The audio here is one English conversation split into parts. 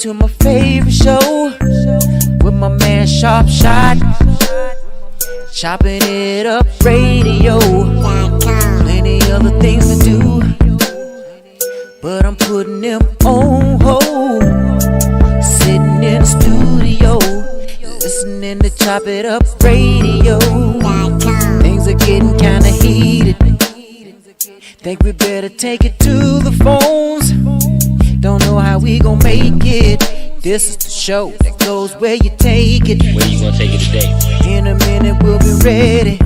to my favorite show with my man Sharp Shot. Chopping it up radio. Plenty other things to do, but I'm putting them on hold. Sitting in the studio, listening to Chop It Up Radio. Things are getting kinda heated. Think we better take it to the phones. Don't know how we gon' make it. This is the show that goes where you take it. Where you gonna take it today? In a minute we'll be ready,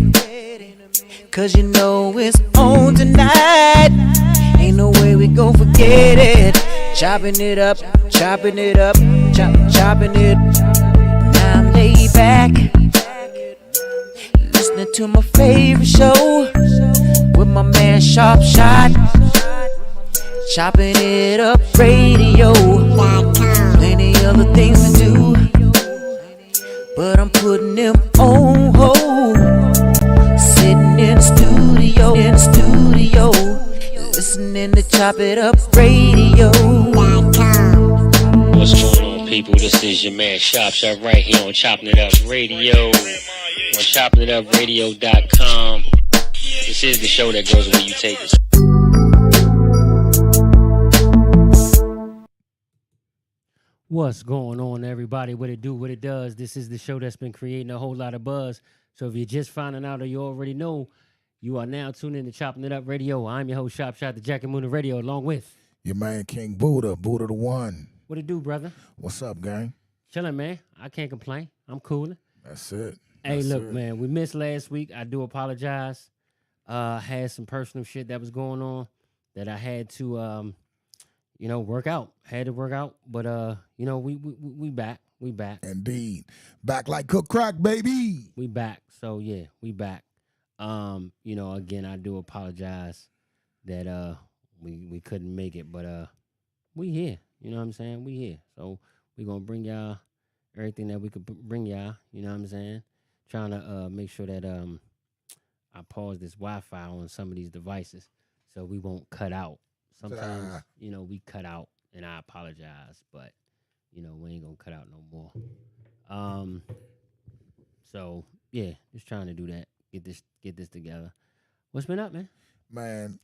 'cause you know it's on tonight. Ain't no way we gon' forget it. Chopping it up, chopping it up, chopping it. Now I'm laid back, listening to my favorite show with my man Sharp Shot. Chopping it up radio. Plenty other things to do, but I'm putting them on hold. Sitting in the studio, listening to Chop It Up Radio. What's going on, people? This is your man Sharp Shot right here on Chopping It Up Radio, on ChoppinItUpRadio.com. This is the show that goes where you take it. What's going on, everybody? What it do, what it does. This is the show that's been creating a whole lot of buzz. So if you're just finding out or you already know, you are now tuned in to Chopping It Up Radio. I'm your host, Sharp Shot, the Jacket Moon Radio, along with your man King Buddha the One. What it do, brother? What's up, gang? Chilling, man. I can't complain. I'm cooling. That's it. Hey, That's look, it. man, we missed last week. I do apologize. Had some personal shit that was going on that I had to work out. Had to work out, but we back. We back. Indeed. Back like cook crack, baby. We back. So yeah, we back. Again, I do apologize that we couldn't make it, but we here. You know what I'm saying? We here. So we gonna bring y'all everything that we could bring y'all. You know what I'm saying? Trying to make sure that I pause this Wi-Fi on some of these devices so we won't cut out. Sometimes, we cut out, and I apologize, but, we ain't going to cut out no more. So, yeah, just trying to do that, get this together. What's been up, man? Man,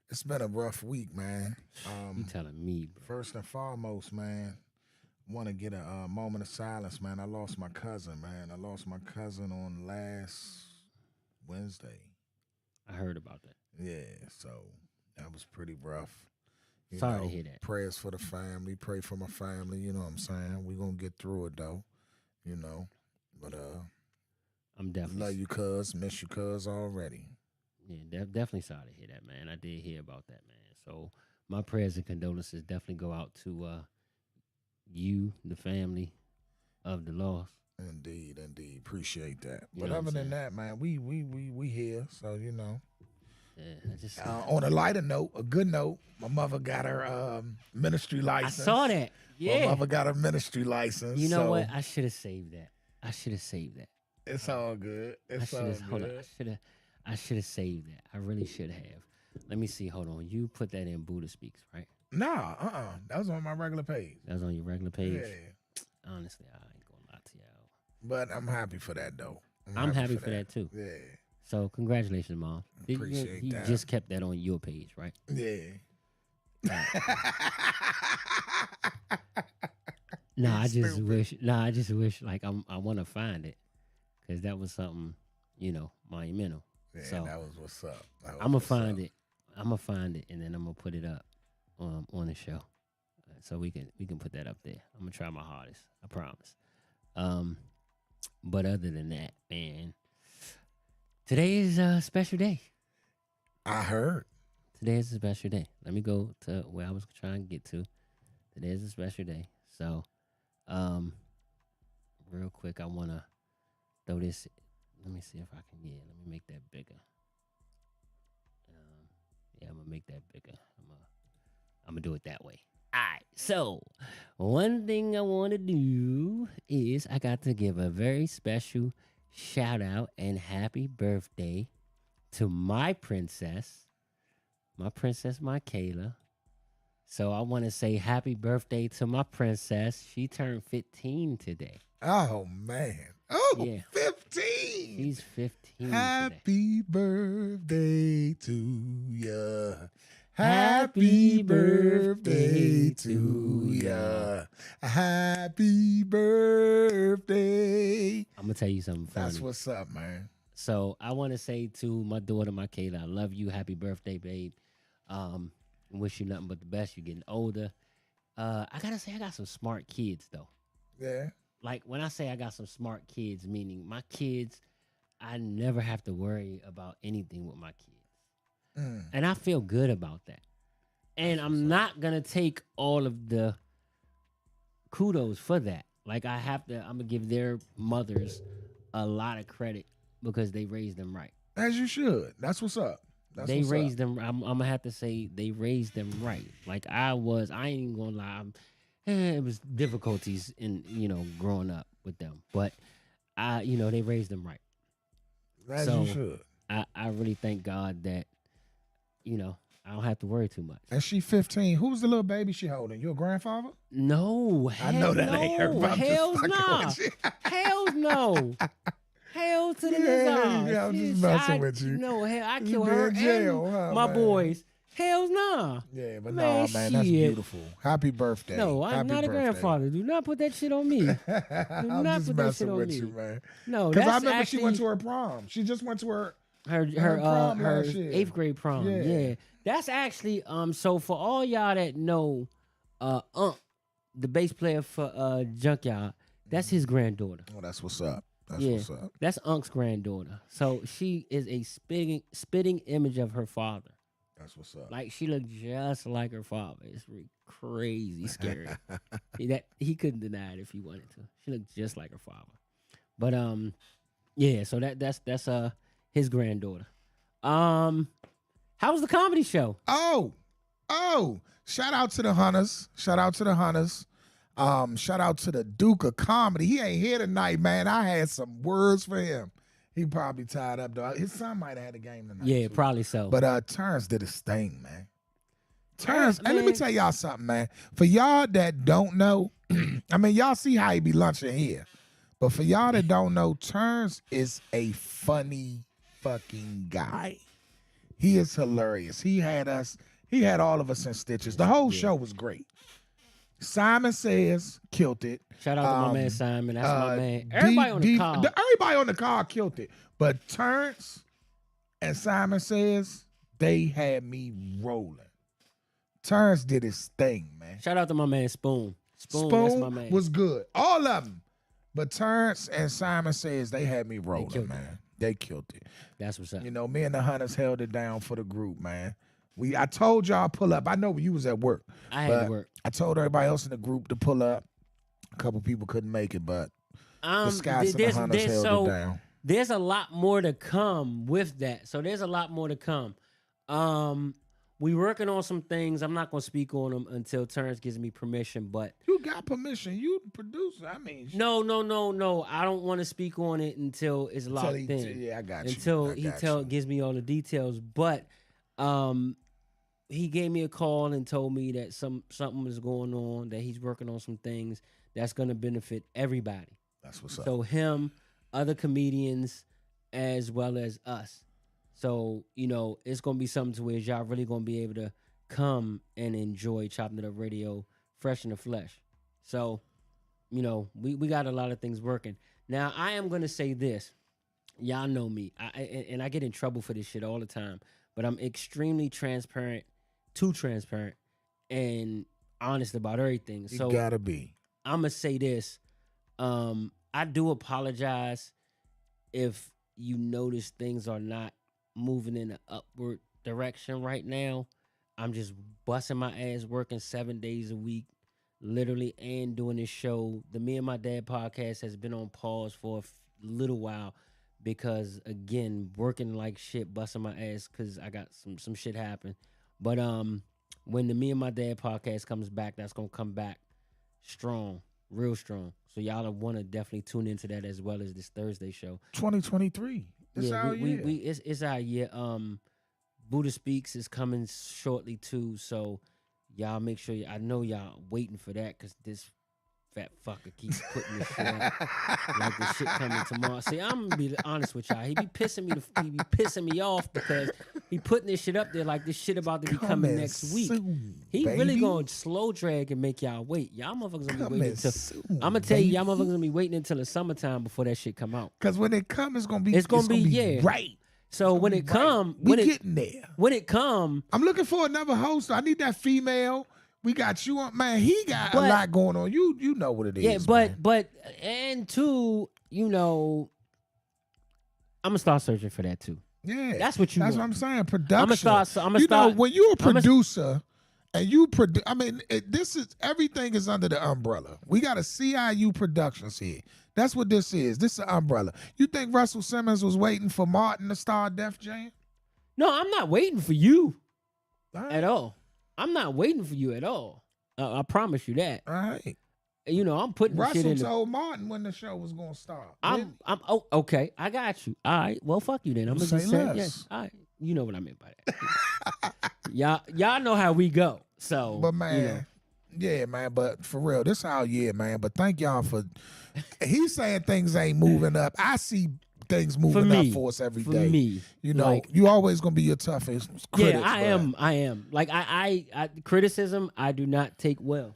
it's been a rough week, man. You telling me, bro. First and foremost, man, want to get a moment of silence, man. I lost my cousin, man. I lost my cousin on last Wednesday. I heard about that. Yeah, so that was pretty rough. Sorry to hear that. Prayers for the family. Pray for my family. You know what I'm saying? We're going to get through it, though. But I'm definitely love you, cuz. Miss you, cuz, already. Yeah, definitely sorry to hear that, man. I did hear about that, man. So my prayers and condolences definitely go out to you, the family of the lost. Indeed. Appreciate that. You But know other what I'm than that, man, we here. So, Yeah, I just on a lighter note, a good note, my mother got her ministry license. I saw that. Yeah. My mother got her ministry license. You know what? I should have saved that. It's all good. I should have saved that. I really should have. Let me see. Hold on. You put that in Buddha Speaks, right? Nah, that was on my regular page. That was on your regular page? Yeah. Honestly, I ain't gonna lie to y'all. But I'm happy for that, though. I'm happy for that, too. Yeah. So, congratulations, Mom. Appreciate you that. just kept that on your page, right? Yeah. I just wish, like, I want to find it. Because that was something, monumental. Yeah, so, that was what's up. I'm going to find it. I'm going to find it, and then I'm going to put it up on the show. So we can put that up there. I'm going to try my hardest. I promise. But other than that, man, today is a special day. I heard. Today is a special day. Let me go to where I was trying to get to. Today is a special day. So, real quick, I want to throw this. Let me see if I can. Yeah, let me make that bigger. I'm gonna make that bigger. I'm gonna do it that way. All right. So, one thing I want to do is I got to give a very special shout out and happy birthday to my princess Michaela, So I want to say happy birthday to my princess. She turned 15 today. Oh, man. Oh, Yeah. 15. She's 15 today. Happy birthday to ya. Happy birthday to ya. Happy birthday. I'm going to tell you something funny. That's what's up, man. So I want to say to my daughter, Michaela, I love you. Happy birthday, babe. Wish you nothing but the best. You're getting older. I got to say, I got some smart kids, though. Yeah. Like, when I say I got some smart kids, meaning my kids, I never have to worry about anything with my kids. And I feel good about that. And I'm not going to take all of the kudos for that. Like, I'm going to give their mothers a lot of credit because they raised them right. As you should. That's what's up. They raised them. I'm going to have to say they raised them right. Like, I ain't even going to lie. It was difficulties in, growing up with them. But, they raised them right. As you should. I really thank God that, I don't have to worry too much. And she 15. Who's the little baby she holding? Your grandfather? No. I know that ain't her. Hell no. Hell no. Hell to the desire. Yeah, I'm just messing with you. No, hell, I You kill be her in jail, and huh, my man? boys. Hell's nah. Yeah, but Man, no, man, that's shit. beautiful. Happy birthday. No, I'm Happy not a birthday. grandfather. Do not put that shit on me. Do I'm not just put that messing shit on with me. you, man. No, Because I that's remember actually she went to her prom. She just went to her her prom last year. 8th grade prom. Yeah. Yeah. That's actually so for all y'all that know the bass player for Junkyard, that's his granddaughter. Oh, that's what's up. That's Yeah. what's up. That's Unc's granddaughter. So she is a spitting image of her father. That's what's up. Like she looked just like her father. It's really crazy scary. He couldn't deny it if he wanted to. She looked just like her father. But yeah, so that's his granddaughter. How was the comedy show? Oh, shout out to the Hunters. Shout out to the Hunters. Shout out to the Duke of Comedy. He ain't here tonight, man. I had some words for him. He probably tied up, though. His son might have had a game tonight. Yeah, too. probably so. But Terrence did his thing, man. Terrence, and let me man. tell y'all something, man. For y'all that don't know, I mean, y'all see how he be lunching here. But for y'all that don't know, Terrence is a funny fucking guy. He is hilarious. He had all of us in stitches. The whole show was great. Simon Says killed it. Shout out to my man Simon. That's my man. Everybody on the call. Everybody on the call killed it. But Terrence and Simon Says, they had me rolling. Terrence did his thing, man. Shout out to my man Spoon. Spoon, that's my man. Was good. All of them. But Terrence and Simon Says, they had me rolling, man. They killed it. That's what's up. You know, me and the Hunters held it down for the group, man. I told y'all pull up. I know you was at work. I had to work. I told everybody else in the group to pull up. A couple people couldn't make it, but the Scouts and the Hunters held it down. There's a lot more to come with that. So there's a lot more to come. We working on some things. I'm not gonna speak on them until Terrence gives me permission. But you got permission. You the producer. I mean, no. I don't want to speak on it until it's locked in. Yeah, I got you. Until he gives me all the details. But he gave me a call and told me that something is going on. That he's working on some things that's gonna benefit everybody. That's what's up. So him, other comedians, as well as us. So, it's going to be something to where y'all really going to be able to come and enjoy Chopping It Up Radio fresh in the flesh. So, we got a lot of things working. Now, I am going to say this. Y'all know me. I get in trouble for this shit all the time. But I'm extremely transparent, too transparent, and honest about everything. You got to be. I'm going to say this. I do apologize if you notice things are not moving in an upward direction right now. I'm just busting my ass working 7 days a week, literally, and doing this show. The Me and My Dad podcast has been on pause for a little while because, again, working like shit, busting my ass because I got some shit happen. But when the Me and My Dad podcast comes back, that's going to come back strong, real strong. So y'all want to definitely tune into that as well as this Thursday show. 2023. It's our year. It's our year. Buddha Speaks is coming shortly too, so y'all make sure I know y'all waiting for that because this fat fucker keeps putting this shit up like the shit coming tomorrow. See, I'm gonna be honest with y'all. He be pissing me off because he putting this shit up there like this shit about to be coming next week. He really gonna slow drag and make y'all wait. Y'all motherfuckers gonna be waiting until I'm gonna tell you, y'all motherfuckers gonna be waiting until the summertime before that shit come out. Because when it comes, it's gonna be right. So when it come, getting there. When it come, I'm looking for another host. I need that female. We got you on, man. He got a lot going on. You know what it is. Yeah, but and two, I'm gonna start searching for that too. Yeah, that's what you. That's want. what I'm saying. Production. I'm gonna start. When you're a producer and you produce, I mean, everything is under the umbrella. We got a CIU Productions here. That's what this is. This is an umbrella. You think Russell Simmons was waiting for Martin to star Def Jam? No, I'm not waiting for you at all. I'm not waiting for you at all. I promise you that. All right. I'm putting Russell shit in told Martin when the show was gonna start. Okay. I got you. All right. Well, fuck you then. I'm gonna say just say less. yes. All right. You know what I meant by that. y'all know how we go. So, but man, yeah, man. But for real, this how man. But thank y'all for. He's saying things ain't moving up. I see things moving up for us every day. For me, you always gonna be your toughest critic. Yeah, I am. Like I criticism I do not take well.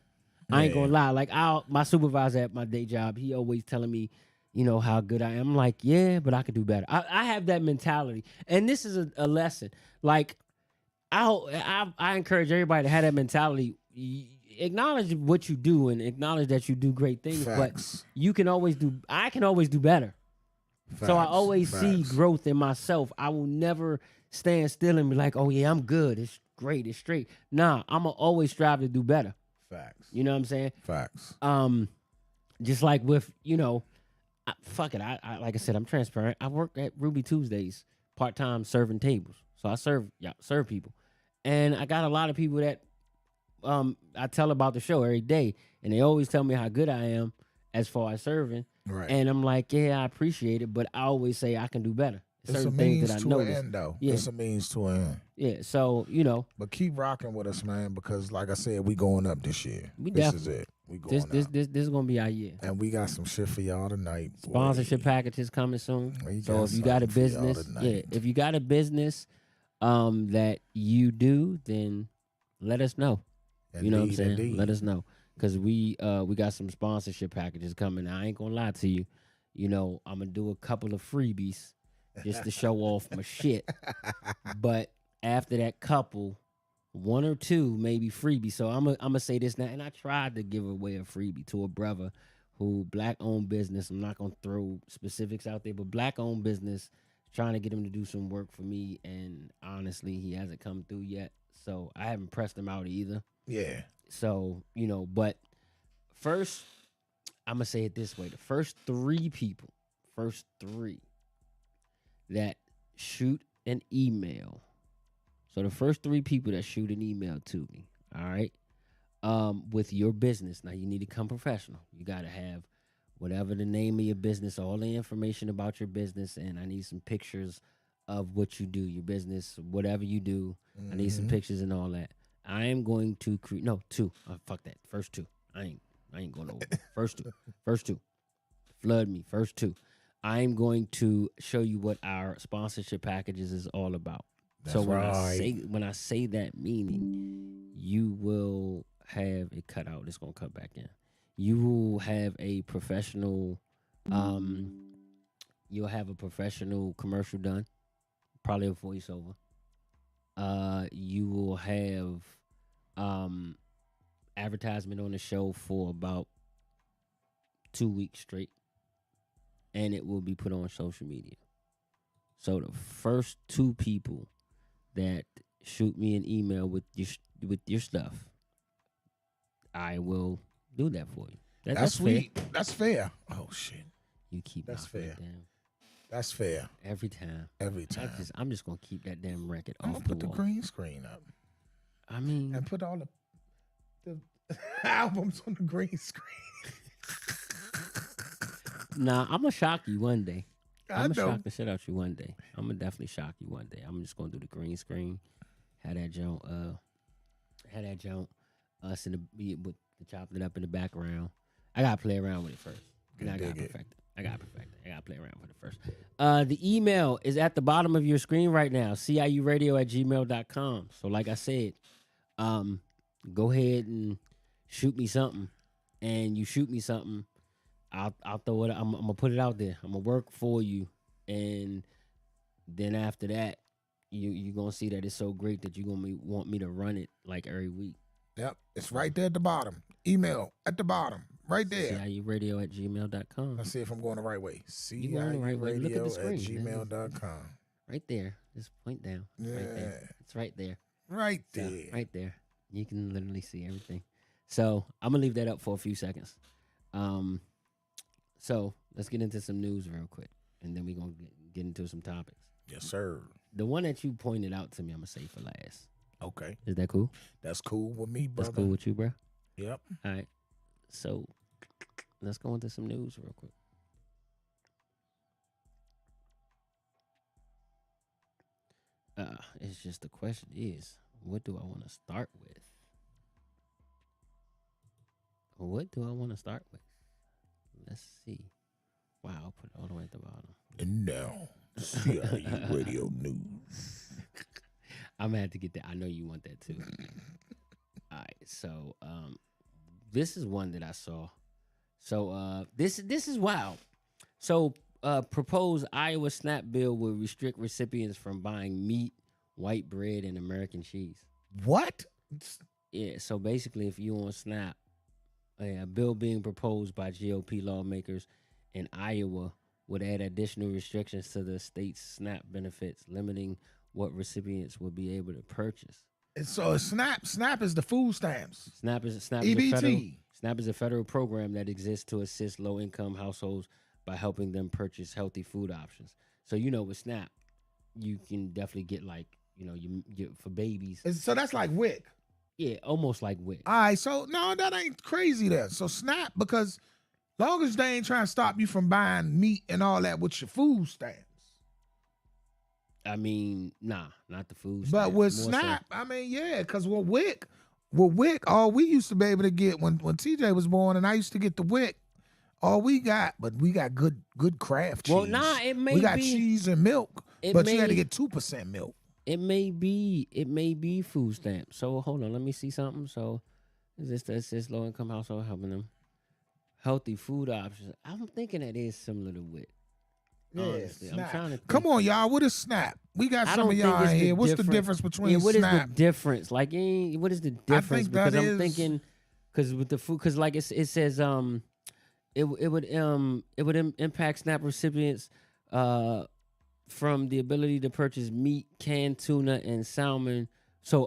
I ain't gonna lie. Like my supervisor at my day job, he always telling me, how good I am. I'm like, yeah, but I could do better. I have that mentality, and this is a lesson. Like I encourage everybody to have that mentality. Acknowledge what you do and acknowledge that you do great things, but I can always do better. So I always see growth in myself. I will never stand still and be like, oh yeah, I'm good. It's great. It's straight. Nah, I'm going to always strive to do better. Facts. You know what I'm saying? Facts. Just like with, fuck it. I like I said, I'm transparent. I work at Ruby Tuesdays part-time serving tables. So I serve people. And I got a lot of people that I tell about the show every day, and they always tell me how good I am as far as serving. Right. And I'm like, yeah, I appreciate it, but I always say I can do better. It's a means to an end, though. Yeah. It's a means to an end. Yeah, so, But keep rocking with us, man, because like I said, we going up this year. This is it. We going up. This is going to be our year. And we got some shit for y'all tonight. Sponsorship packages coming soon. So if you got a business, if you got a business that you do, then let us know. You know what I'm saying? Indeed. Let us know. Because we got some sponsorship packages coming. I ain't going to lie to you. I'm going to do a couple of freebies just to show off my shit. But after that couple, one or two maybe freebie. So I'm gonna say this now. And I tried to give away a freebie to a brother who black-owned business. I'm not going to throw specifics out there, but black-owned business, trying to get him to do some work for me. And honestly, he hasn't come through yet. So I haven't pressed him out either. Yeah. So, but first, I'm going to say it this way. The first three that shoot an email. So the first three people that shoot an email to me, all right, with your business. Now, you need to come professional. You got to have whatever the name of your business, all the information about your business, and I need some pictures of what you do, your business, whatever you do. I need some pictures and all that. I am going to create two. Fuck that. First two. I ain't going over. First two. Flood me. First two. I am going to show you what our sponsorship packages is all about. That's so right. when I say that meaning, you will have it cut out. It's gonna cut back in. You will have a professional you'll have a professional commercial done, probably a voiceover. You will have advertisement on the show for about 2 weeks straight, and it will be put on social media. So the first two people that shoot me an email with your stuff, I will do that for you. That's sweet. Fair. That's fair. Oh shit. You keep that's fair. Down. That's fair. Every time. I'm just gonna keep that damn record I'm off gonna put the the green screen up. I mean, and put all the albums on the green screen. Nah, I'm gonna shock you one day. I'm gonna know. shock the shit out you one day. I'm gonna definitely shock you one day. I'm just gonna do the green screen. Have that joint us in with the chopping it up in the background. I gotta play around with it first. And I gotta dig it. perfect it. I gotta play around with it first. The email is at the bottom of your screen right now, ciuradio@gmail.com. So like I said, go ahead and shoot me something. And you shoot me something, I'll throw it. I'm gonna put it out there. I'm gonna work for you, and then after that, you gonna see that it's so great that you gonna want me to run it like every week. Yep, it's right there at the bottom. Email at the bottom, right there. CIUradio@gmail.com. Let's see if I'm going the right way. You going the right way. Look at the screen. CIUradio@gmail.com. Right there. Just point down. It's right there. It's right there. Right So, there. right there. You can literally see everything. So I'm gonna leave that up for a few seconds. So let's get into some news real quick, and then we're gonna get into some topics. Yes, sir. The one that you pointed out to me, I'm gonna say for last. Okay. Is that cool? That's cool with me, brother. That's cool with you, bro? Yep. All right. So let's go into some news real quick. It's just the question is, what do I want to start with? What do I want to start with? Let's see. Wow, I'll put it all the way at the bottom. And now, CIU Radio News. I'm gonna have to get that. I know you want that too. All right, so this is one that I saw. So this is wild. So proposed Iowa SNAP bill will restrict recipients from buying meat, white bread, and American cheese. What? Yeah. So basically, if you on SNAP, a bill being proposed by GOP lawmakers in Iowa would add additional restrictions to the state's SNAP benefits, limiting what recipients will be able to purchase. So SNAP is the food stamps. SNAP is EBT. SNAP is a federal program that exists to assist low-income households by helping them purchase healthy food options. So with SNAP, you can definitely get you for babies. So that's like WIC. Yeah, almost like WIC. All right, so no, that ain't crazy there. So SNAP, because long as they ain't trying to stop you from buying meat and all that with your food stamps. I mean, nah, not the food stamps. But with More SNAP, I mean, yeah, because with WIC, all we used to be able to get when TJ was born, and I used to get the WIC, all we got good craft cheese. Well, nah, it may we got be, cheese and milk, but you had to get 2% milk. It may be food stamps. So hold on, let me see something. So is this low income household helping them healthy food options? I'm thinking that is similar to WIC. Yeah, honestly, I'm trying to think. Come on, y'all. What is SNAP? We got some of y'all in here. What's the difference between what SNAP? is the difference? Like, what is the difference? Because I'm thinking, because with the food, because like it says, it would impact SNAP recipients, from the ability to purchase meat, canned tuna, and salmon. So,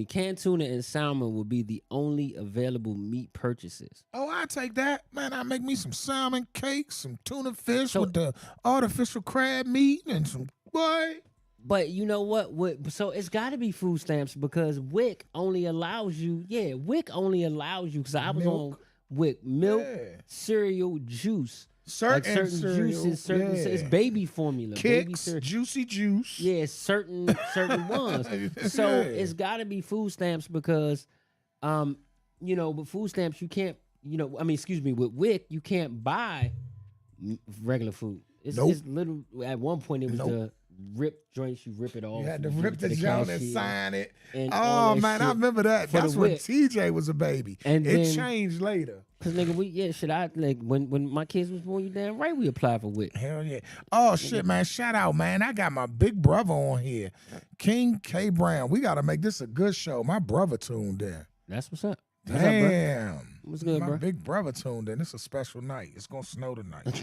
canned tuna and salmon will be the only available meat purchases. Oh, I take that, man. I make me some salmon cakes, some tuna fish with the artificial crab meat, and some boy. But you know what? So it's got to be food stamps because WIC only allows you. Yeah, WIC only allows you because I was on WIC milk, cereal, juice. Certain juices, it's baby formula, Kicks, juicy juice. Yeah, certain ones. So it's got to be food stamps because, with food stamps you can't, with WIC you can't buy regular food. It's little. At one point it was the rip joints. You rip it off. You had to rip the joint and sign it. And oh man, I remember that. That's when TJ was a baby. And it changed later. Cause nigga, when my kids was born, you damn right we applied for WIC. Hell yeah. Oh shit, man. Shout out, man. I got my big brother on here, King K Brown. We gotta make this a good show. My brother tuned in. That's what's up. Damn. What's good, my bro? big brother tuned in. It's a special night. It's gonna snow tonight.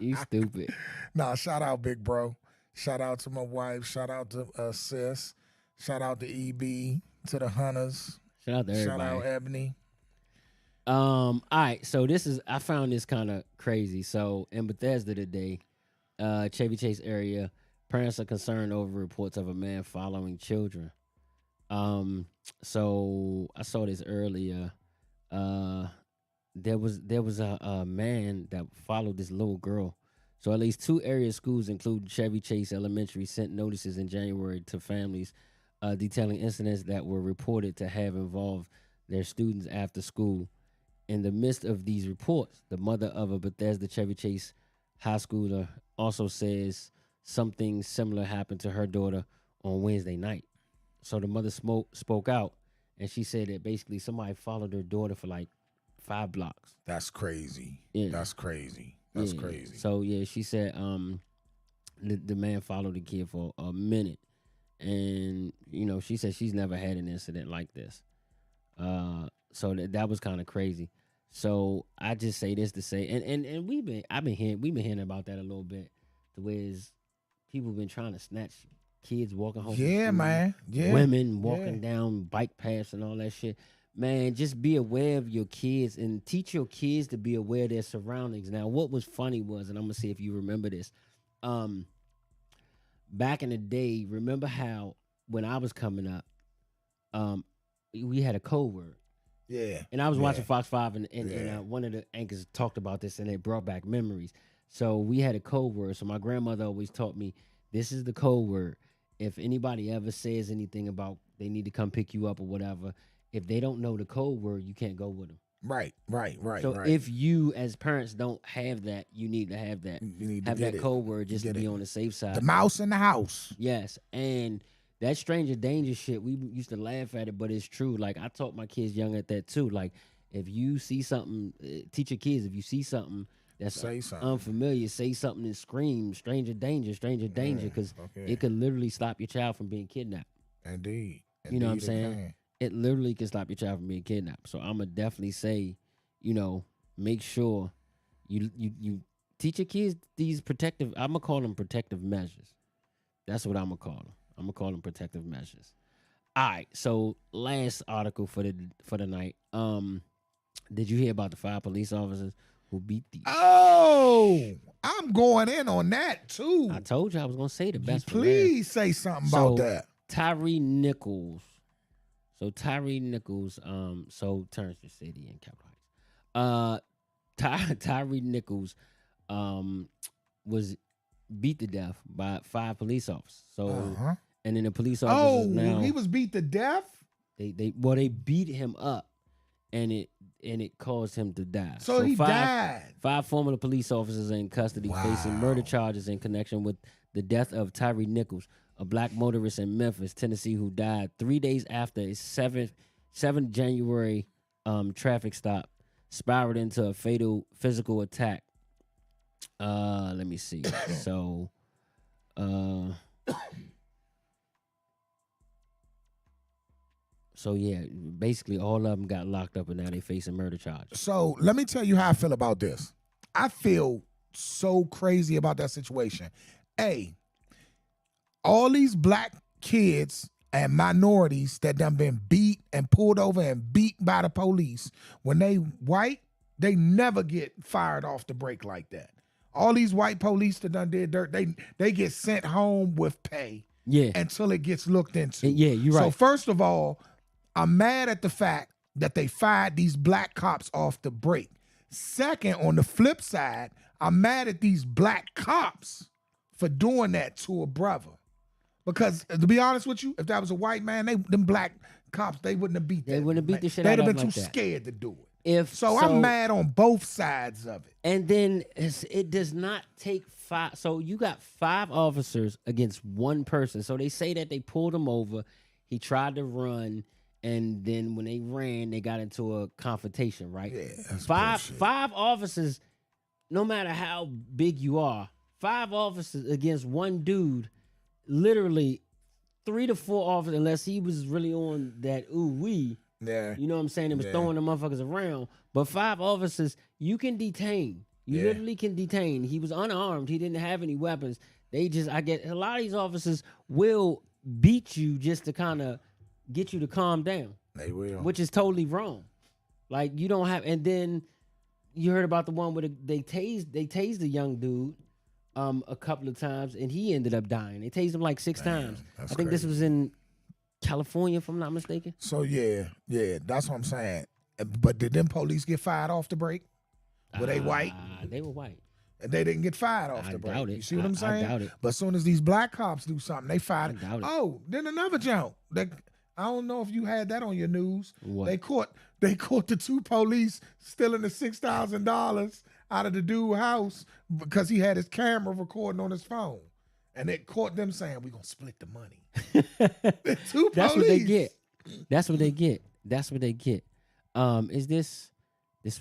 You stupid. Nah, shout out, big bro. Shout out to my wife. Shout out to sis. Shout out to EB, to the Hunters. Shout out to everybody. Shout out Ebony. All right, so I found this kind of crazy. So in Bethesda today, Chevy Chase area, parents are concerned over reports of a man following children. So I saw this earlier. There was a man that followed this little girl. So at least 2 area schools, including Chevy Chase Elementary, sent notices in January to families detailing incidents that were reported to have involved their students after school. In the midst of these reports, the mother of a Bethesda Chevy Chase high schooler also says something similar happened to her daughter on Wednesday night. So the mother spoke out, and she said that basically somebody followed her daughter for like 5 blocks. That's crazy. Yeah. That's crazy. That's crazy. So yeah, she said the man followed the kid for a minute, and she said she's never had an incident like this. So that was kind of crazy. So I just say this to say, and we've been hearing about that a little bit, the ways people been trying to snatch kids walking home. Yeah, from school, man. Yeah. Women walking down bike paths and all that shit. Man, just be aware of your kids and teach your kids to be aware of their surroundings. Now, what was funny was, and I'm gonna see if you remember this. Back in the day, remember how when I was coming up, we had a code word. Yeah. And I was watching Fox 5, and one of the anchors talked about this, and it brought back memories. So we had a code word. So my grandmother always taught me, this is the code word. If anybody ever says anything about they need to come pick you up or whatever, if they don't know the code word, you can't go with them. Right. So if you as parents don't have that, you need to have that. You need to have get that it. code word just to be on the safe side. The mouse in the house. Yes, and that stranger danger shit, we used to laugh at it, but it's true. Like, I taught my kids young at that too. Like, if you see something, teach your kids, if you see something that's unfamiliar, say something and scream, stranger danger, because it could literally stop your child from being kidnapped. Indeed. You know what I'm saying? It literally can stop your child from being kidnapped. So I'm going to definitely say, make sure you teach your kids these protective, I'm going to call them protective measures. That's what I'm going to call them. I'm gonna call them protective measures. All right, so last article for the night. Did you hear about the 5 police officers who beat these? Oh, I'm going in on that too. I told you I was gonna say the best. Please say something about that. Tyree Nichols. So Terrence just said he in Capitol Heights. Tyree Nichols was beat to death by 5 police officers. So and then the police officers now he was beat to death? They beat him up and it caused him to die. So he died. 5 former police officers are in custody facing murder charges in connection with the death of Tyree Nichols, a black motorist in Memphis, Tennessee, who died 3 days after a 7 January traffic stop spiraled into a fatal physical attack. Let me see. So yeah, basically all of them got locked up and now they facing murder charges. So let me tell you how I feel about this. I feel so crazy about that situation. All these black kids and minorities that done been beat and pulled over and beat by the police, when they white, they never get fired off the break like that. All these white police that done did dirt, they get sent home with pay. Yeah. Until it gets looked into. Yeah, you're right. So first of all, I'm mad at the fact that they fired these black cops off the break. Second, on the flip side, I'm mad at these black cops for doing that to a brother. Because to be honest with you, if that was a white man, them black cops, they wouldn't have beat that. They wouldn't have beat the shit out of him. They'd have been like too that. scared to do it. So I'm mad on both sides of it. And then it does not take 5. So you got 5 officers against 1 person. So they say that they pulled him over. He tried to run. And then when they ran, they got into a confrontation, right? Yeah, that's 5 officers, no matter how big you are, 5 officers against 1 dude, literally 3 to 4 officers, unless he was really on that ooh-wee. Yeah. You know what I'm saying? It was throwing the motherfuckers around. But 5 officers, you can detain. You literally can detain. He was unarmed. He didn't have any weapons. They just, I get, a lot of these officers will beat you just to kind of get you to calm down. They will. Which is totally wrong. Like, you don't have, and then you heard about the one where they tased the young dude a couple of times and he ended up dying. They tased him like 6 times. I think this was in California, if I'm not mistaken. So yeah, that's what I'm saying. But did them police get fired off the break? Were they white? They were white. And they didn't get fired off I the break. doubt it. You see what I'm saying? I doubt it. But as soon as these black cops do something, they fired. I doubt it. Oh, then another jump. I don't know if you had that on your news. What? They caught the 2 police stealing the $6,000 out of the dude's house because he had his camera recording on his phone. And it caught them saying, we're going to split the money. The 2 police. That's what they get. That's what they get. That's what they get. Is this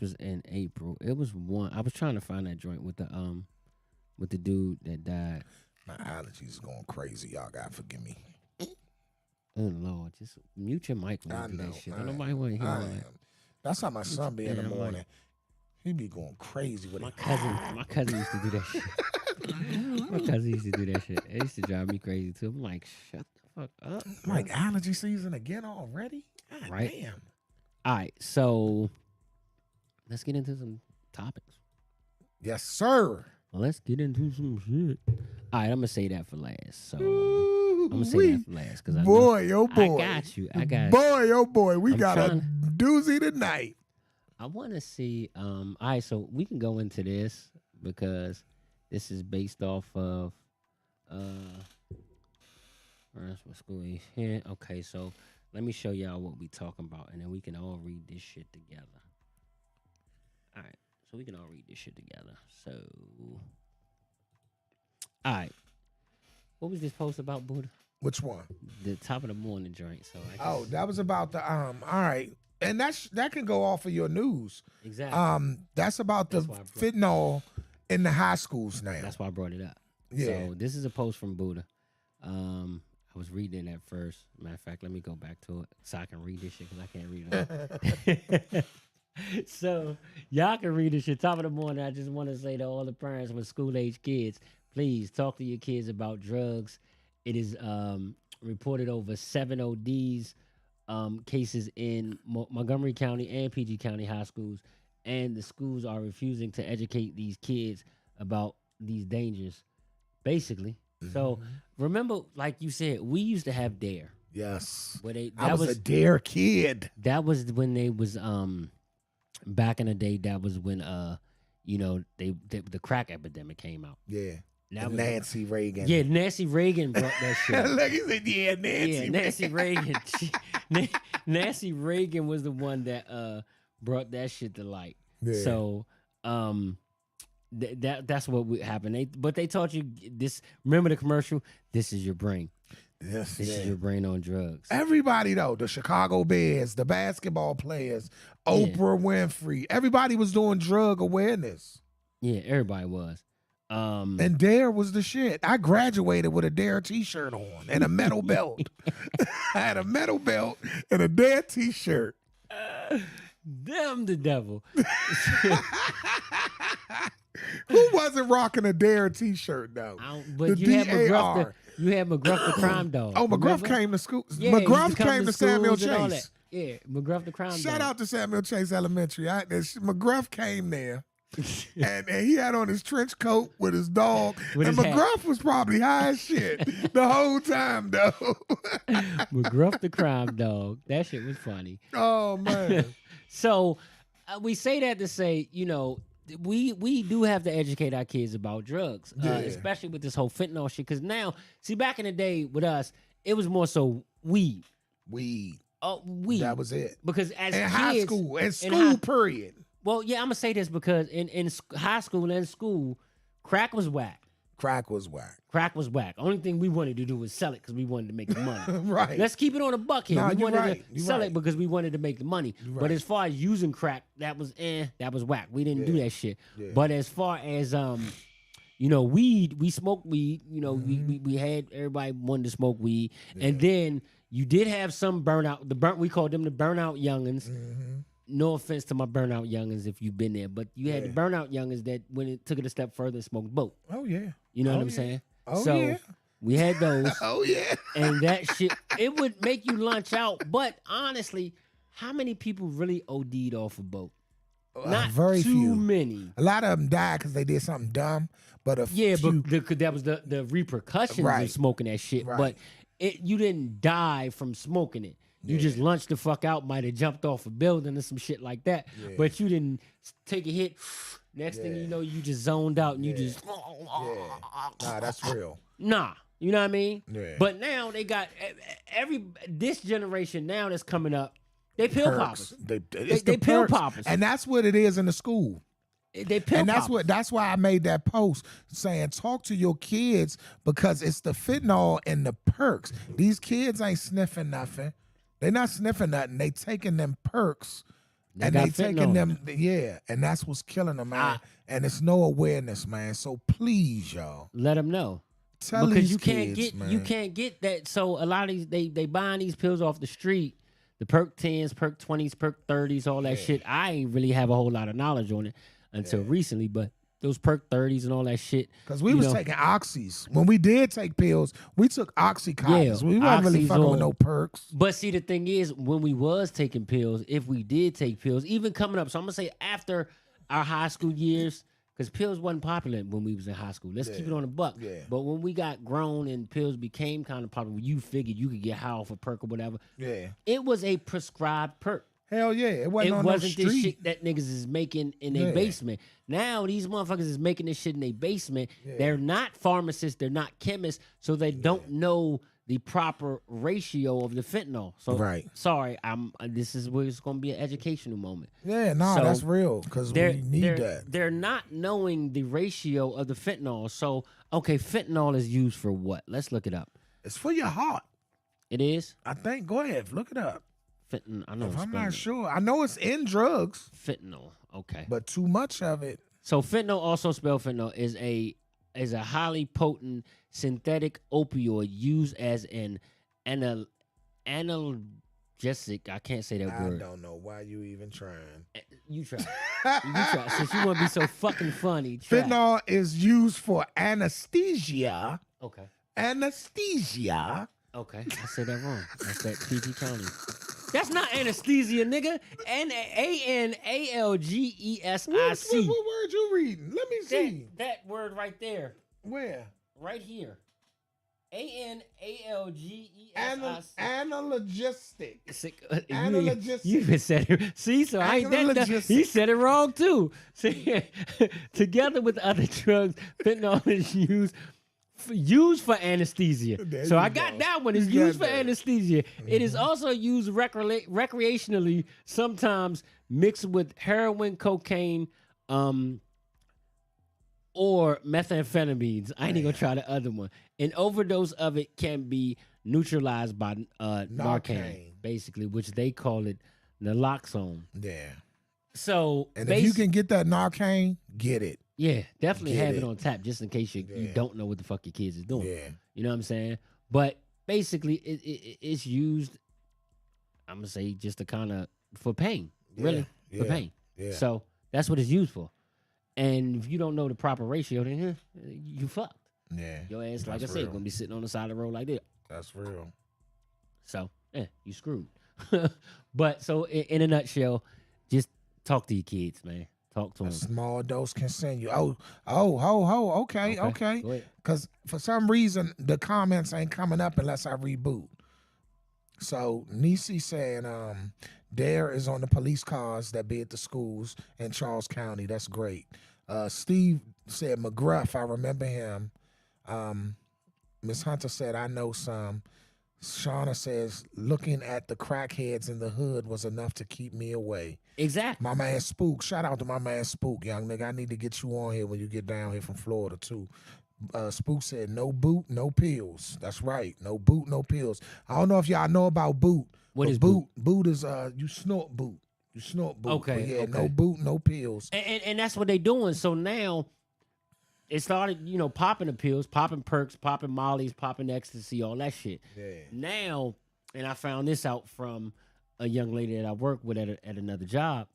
was in April. It was one. I was trying to find that joint with the dude that died. My allergies going crazy. Y'all got to forgive me. Oh Lord, just mute your mic when I you do know. that shit. Nobody want to hear all that. That's how my son be in the Damn right. morning. He be going crazy with My it. cousin used to do that shit. My cousin used to do that shit. It used to drive me crazy too. I'm like, shut the fuck up. I'm like, allergy season again already? God Right. damn. All right, so let's get into some topics. Yes, sir. Let's get into some shit. All right, I'm gonna say that for last. So I'm gonna say that for last because Boy, oh boy. I got you. I got. Boy, oh boy. We I'm got a trying- doozy tonight. I want to see. All right, so we can go into this because this is based off of. That's what school is here. Okay, so let me show y'all what we talking about, and then we can all read this shit together. All right, so we can all read this shit together. So, all right, what was this post about, Buddha? Which one? The top of the morning joint. So, I Oh, that was about the all right. And that can go off of your news. exactly. That's about That's the why I brought- fentanyl in the high schools now. That's why I brought it up. Yeah. So this is a post from Buddha. I was reading it at first. Matter of fact, let me go back to it so I can read this shit because I can't read it. So y'all can read this shit. Top of the morning, I just want to say to all the parents with school-age kids, please talk to your kids about drugs. It is reported over 7 ODs cases in Montgomery County and PG County high schools, and the schools are refusing to educate these kids about these dangers, basically. So remember, like you said, we used to have DARE. Yes. Where I was a dare kid. that was when they was back in the day. That was when the crack epidemic came out. Yeah. That And was Nancy Reagan. Yeah, Nancy Reagan brought that shit. Look, he said, yeah, Nancy. Yeah, Nancy Reagan. Nancy Reagan was the one that brought that shit to light. Yeah. So that's what would happen. But they taught you this. Remember the commercial? This is your brain. Yes, This yeah. is your brain on drugs. Everybody, though, the Chicago Bears, the basketball players, Oprah Winfrey, everybody was doing drug awareness. Yeah, everybody was. And DARE was the shit. I graduated with a DARE t-shirt on and a metal belt. I had a metal belt and a DARE t-shirt. Damn the devil. Who wasn't rocking a DARE t-shirt, though? But The you had McGruff. DAR. You had McGruff the crime dog. Oh, McGruff remember? came to school. Yeah, he used McGruff come came to Samuel schools and all Chase. that. Yeah, McGruff the crime dog. Shout out to Samuel Chase Elementary. McGruff came there. and he had on his trench coat with his dog. With and his hat. McGruff was probably high as shit the whole time, though. McGruff the crime dog. That shit was funny. Oh, man. So we say that to say, we do have to educate our kids about drugs, especially with this whole fentanyl shit. Because now, see, back in the day with us, it was more so weed. Weed. Oh, weed. That was it. Because as In kids, high school. In in school, period. Well, yeah, I'm gonna say this because in high school and school, crack was whack. Crack was whack. Crack was whack. Only thing we wanted to do was sell it because we wanted to make the money. Right. Let's keep it on a buck here. Nah, We you wanted right. to You sell right. it because we wanted to make the money. You But right. as far as using crack, that was whack. We didn't do Yeah. that shit. Yeah. But as far as weed, we smoked weed. Mm-hmm. We had everybody wanted to smoke weed, and then you did have some burnout. We called them the burnout youngins. Mm-hmm. No offense to my burnout youngins if you've been there, but you had the burnout youngins that when it took it a step further, smoked both. Oh, yeah. You know Oh, what I'm yeah. saying? Oh, so yeah. we had those, Oh, yeah. and that shit, it would make you lunch out. But honestly, how many people really OD'd off a boat? Not very too few. many. A lot of them died because they did something dumb. But a Yeah, few. but that was the repercussions Right. of smoking that shit. Right. But you didn't die from smoking it. You just lunched the fuck out, might have jumped off a building or some shit like that. Yeah. But you didn't take a hit Next thing you know, you just zoned out and you just Nah, that's real. nah. You know what I mean? Yeah. But now they got this generation now that's coming up. They pill poppers. They pill perks. poppers. And that's what it is in the school. They pill And poppers. that's why I made that post saying talk to your kids because it's the fentanyl and the perks. These kids ain't sniffing nothing. They not sniffing nothing. They taking them perks and got they taking fentanyl. them, and that's what's killing them, man. And it's no awareness, man. So please, y'all, Let them know. tell Because these you can't kids, get man. you can't get that. So a lot of these they buying these pills off the street, the perk 10s, perk 20s, perk 30s, all that shit. I ain't really have a whole lot of knowledge on it until recently, but those perk 30s and all that shit. Because we was taking oxys. When we did take pills, we took oxycontins. Yeah, We wasn't really oxys fucking with on- no perks. But see, the thing is, when we was taking pills, if we did take pills, even coming up, so I'm gonna say after our high school years, because pills wasn't popular when we was in high school. Let's keep it on the buck. Yeah. But when we got grown and pills became kind of popular, you figured you could get high off a perk or whatever. Yeah. It was a prescribed perk. Hell yeah. It wasn't It on wasn't no this street. shit that niggas is making in their Yeah. basement. Now these motherfuckers is making this shit in their basement. They're not pharmacists. They're not chemists. So they don't know the proper ratio of the fentanyl. So Right. sorry, this is where it's going to be an educational moment. Yeah, no, So, that's real because we need that. They're not knowing the ratio of the fentanyl. So, okay, fentanyl is used for what? Let's look it up. It's for your heart. It is? I think. Go ahead, look it up. Fentanyl. I know. If I'm I'm spelling not it. sure. I know it's in drugs, Fentanyl. Okay. but too much of it. So fentanyl, also spelled fentanyl, is a highly potent synthetic opioid used as an analgesic. I can't say that I word. don't know why you even trying. You try. You try. Since you want to be so fucking funny, try. Fentanyl is used for anesthesia. Okay. Anesthesia. Okay. I said that wrong. That's that PG County. That's not anesthesia, nigga. Analgesic. What word you reading? Let me see. That word right there. Where? Right here. Analgesic. Analogistic. You Analogistic. even said it. See, so I ain't that. Analogistic. He said it wrong too. See, together with other drugs, fentanyl is used for anesthesia. There So you I got go. that one. It's You got used for that. anesthesia. It is also used recreationally, sometimes mixed with heroin, cocaine, or methamphetamines. I ain't even gonna try the other one. An overdose of it can be neutralized by Narcan, Narcan. basically, which they call it naloxone. Yeah. So, And if you can get that Narcan, get it. yeah, definitely Get have it it. on tap just in case you Yeah. don't know what the fuck your kids is doing. Yeah. You know what I'm saying? But basically, it's used, I'm going to say, just to kind of, for pain, really, for yeah, pain. yeah. So that's what it's used for. And if you don't know the proper ratio, then you fucked. Yeah. Your ass, like I That's said, real. going to be sitting on the side of the road like this. That's real. So, you screwed. But so in a nutshell, just talk to your kids, man. Talk to A them. small dose can send you. Okay. Go ahead. Because for some reason, the comments ain't coming up unless I reboot. So, Nisi saying, Dare is on the police cars that be at the schools in Charles County. That's great. Steve said McGruff. I remember him. Miss Hunter said, I know some. Shauna says, looking at the crackheads in the hood was enough to keep me away. Exactly. My man Spook. Shout out to my man Spook, young nigga. I need to get you on here when you get down here from Florida, too. Spook said, no boot, no pills. That's right. No boot, no pills. I don't know if y'all know about boot. What but is boot? Boot is, you snort boot. You snort boot. Okay, But yeah, okay. no boot, no pills. And that's what they doing. So now it started, popping the pills, popping perks, popping mollies, popping ecstasy, all that shit. Yeah. Now, and I found this out from a young lady that I work with at another job.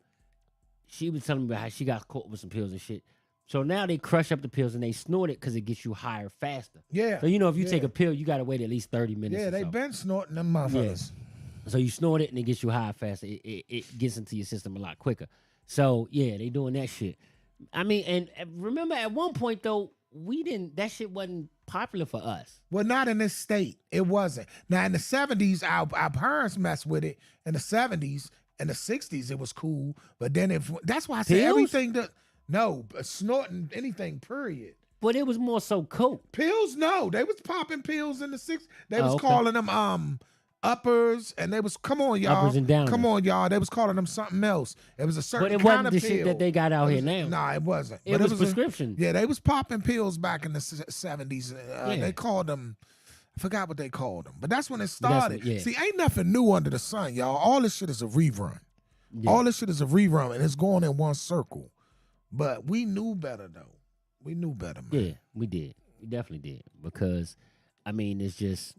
She was telling me about how she got caught with some pills and shit. So now they crush up the pills and they snort it because it gets you higher faster. Yeah. So if you yeah. take a pill, you got to wait at least 30 minutes. Yeah, or they so. been snorting them motherfuckers. So you snort it and it gets you high faster. It gets into your system a lot quicker. So yeah, they doing that shit. I mean, and remember at one point though, that shit wasn't popular for us. Well, not in this state. It wasn't. Now in the 70s, our parents messed with it. In the 70s and the 60s, it was cool. But then that's why I say Pills? everything that No, snorting anything, period. But it was more so coke. Pills, no. They was popping pills in the 60s. They was okay. calling them uppers, and they was, come on, y'all. Uppers and downers. Come on, y'all. They was calling them something else. It was a certain But it kind wasn't of the pill. shit that they got out here now. Nah, it wasn't. It was prescription. Yeah, they was popping pills back in the 70s. Yeah. They called them, I forgot what they called them. But that's when it started. Yeah. See, ain't nothing new under the sun, y'all. All this shit is a rerun. Yeah. All this shit is a rerun, and it's going in one circle. But we knew better, though. We knew better, man. Yeah, we did. We definitely did. Because, I mean, it's just,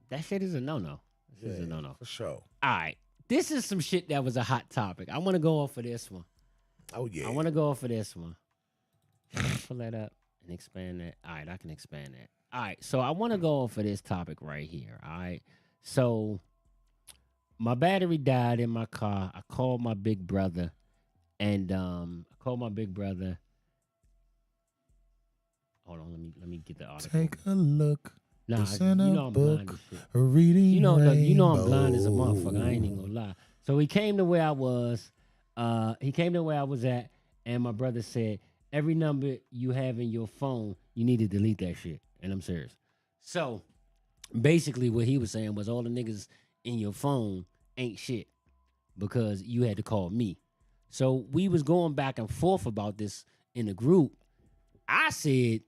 that shit is a no-no. This is a no-no. For sure. All right. This is some shit that was a hot topic. I want to go off for this one. Oh, yeah. I want to go off for this one. Pull that up and expand that. All right, I can expand that. All right, so I want to go off for this topic right here. All right. So, my battery died in my car. I called my big brother. And Hold on, let me get the article. Take a look. Nah, It's you in a know I'm blind as book. shit. Reading You know I'm rainbow. blind as a motherfucker. I ain't even gonna lie. So he came to where I was. He came to where I was at, and my brother said, every number you have in your phone, you need to delete that shit. And I'm serious. So basically what he was saying was all the niggas in your phone ain't shit because you had to call me. So we was going back and forth about this in the group. I said,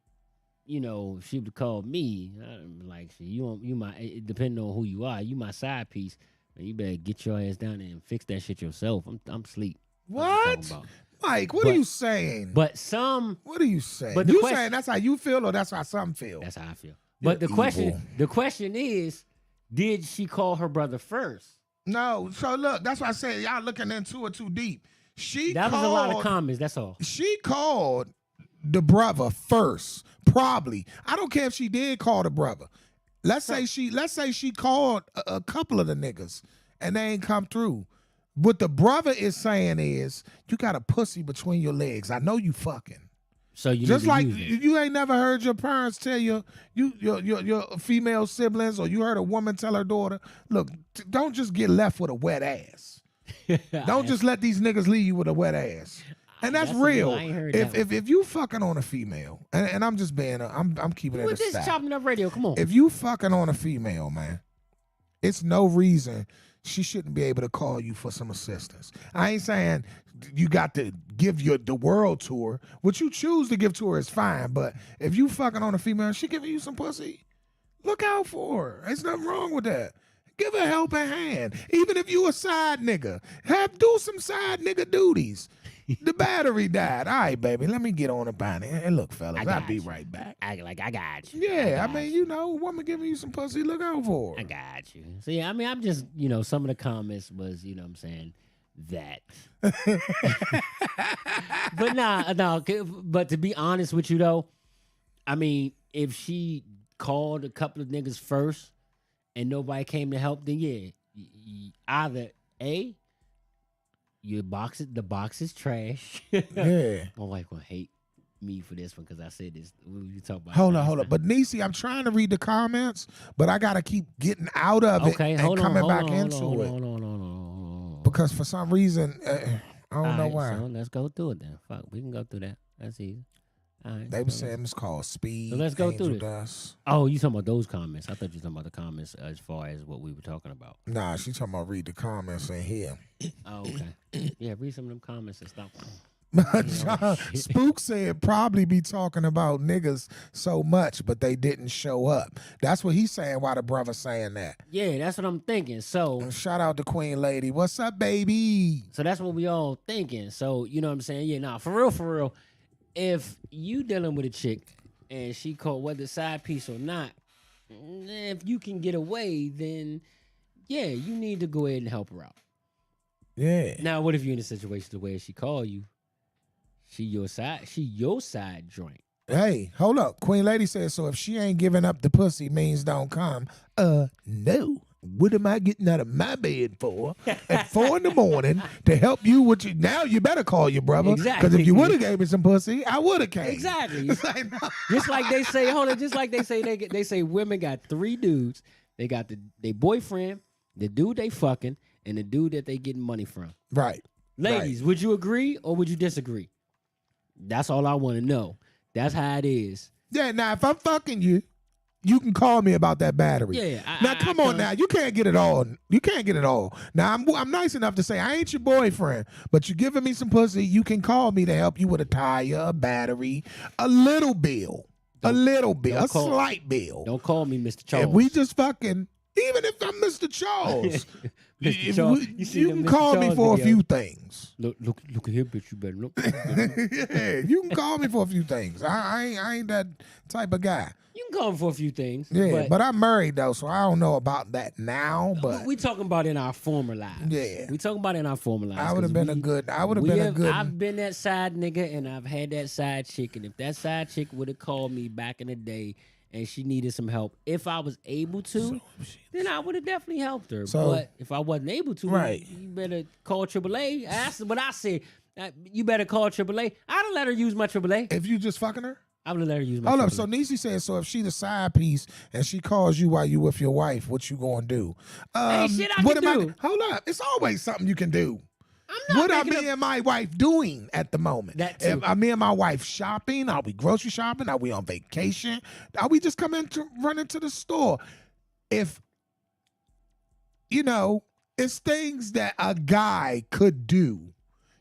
you know, she would call me. I'm like, you my, depending on who you are, you my side piece. Man, you better get your ass down there and fix that shit yourself. I'm asleep. What? Mike, what are you saying? But some. What are you saying? But You saying that's how you feel or that's how some feel? That's how I feel. But the question is, did she call her brother first? No. So look, that's why I said y'all looking into it too deep. That was a lot of comments. That's all. She called the brother first, probably. I don't care if she did call the brother. Let's say she called a couple of the niggas and they ain't come through. What the brother is saying is, you got a pussy between your legs. I know you fucking. So you just need to like use it. you ain't never heard your parents tell your female siblings, or you heard a woman tell her daughter, look, don't just get left with a wet ass. Don't just let these niggas leave you with a wet ass. And that's real. If you fucking on a female, and I'm just being, I'm keeping it a With this stack. Chopping Up Radio, come on. If you fucking on a female, man, it's no reason she shouldn't be able to call you for some assistance. I ain't saying you got to give the world to her. What you choose to give to her is fine, but if you fucking on a female and she giving you some pussy, look out for her. There's nothing wrong with that. Give her a helping hand. Even if you a side nigga, do some side nigga duties. The battery died. All right, baby, let me get on about it. And look, fellas, I'll be right back. I got you. Yeah, I mean, you know, a woman giving you some pussy, look out for her. I got you. So yeah, I mean, I'm just, some of the comments was, what I'm saying, that. But no, but to be honest with you though, I mean, if she called a couple of niggas first and nobody came to help, then yeah, either A, the box is trash. Yeah. My wife gonna hate me for this one because I said this. We talk about. Hold on. But Niecy, I'm trying to read the comments, but I gotta keep getting out of it and coming back into it. Hold on. Because for some reason, I don't know why. So let's go through it then. Fuck, we can go through that. That's easy. All right, They were saying it's called speed. So let's go through it. Dust. Oh, you talking about those comments? I thought you were talking about the comments as far as what we were talking about. Nah, she talking about read the comments in here. Oh, okay. Yeah, read some of them comments and stuff. Spook said probably be talking about niggas so much, but they didn't show up. That's what he's saying. Why the brother saying that? Yeah, that's what I'm thinking. So And shout out to Queen Lady. What's up, baby? So that's what we all thinking. So you know what I'm saying? Yeah, nah, for real. If you dealing with a chick and she called, whether side piece or not, if you can get away, then yeah, you need to go ahead and help her out. Yeah. Now, what if you're in a situation the way she called you? She your side joint. Hey, hold up. Queen Lady says, so if she ain't giving up the pussy means don't come. No. What am I getting out of my bed for at 4 a.m. to help you with you? Now you better call your brother. Exactly. Because if you would have gave me some pussy, I would have came. Exactly. It's like, no. Just like they say, they say women got 3 dudes. They got their boyfriend, the dude they fucking, and the dude that they getting money from. Right. Ladies, would you agree or would you disagree? That's all I want to know. That's how it is. Yeah, now if I'm fucking you, you can call me about that battery. Yeah. Now come on now. You can't get it all. You can't get it all. Now I'm nice enough to say I ain't your boyfriend, but you giving me some pussy, you can call me to help you with a tire, a battery, a little bill. A slight bill. Don't call me Mr. Charles. If we just fucking, even if I'm Mr. Charles, Mr. Charles, you can call me for a few things. Look at here, bitch. You better look. Yeah, you can call me for a few things. I ain't that type of guy. You can call me for a few things. Yeah, but I'm married though, so I don't know about that now. But we talking about in our former lives. Yeah, we talking about in our former lives. I would have been a good. I've been that side nigga, and I've had that side chick. And if that side chick would have called me back in the day, and she needed some help, if I was able to, then I would have definitely helped her. But if I wasn't able to, you better call AAA. That's what I said. You better call AAA. I'd have let her use my AAA. If you just fucking her? I would have let her use my AAA. Hold up. So Niecy said, so if she the side piece and she calls you while you with your wife, what you gonna do? Hey, shit I can do. Hold up. It's always something you can do. I'm not what are me and my wife doing at the moment? That too. Are me and my wife shopping? Are we grocery shopping? Are we on vacation? Are we just running to the store? If, it's things that a guy could do.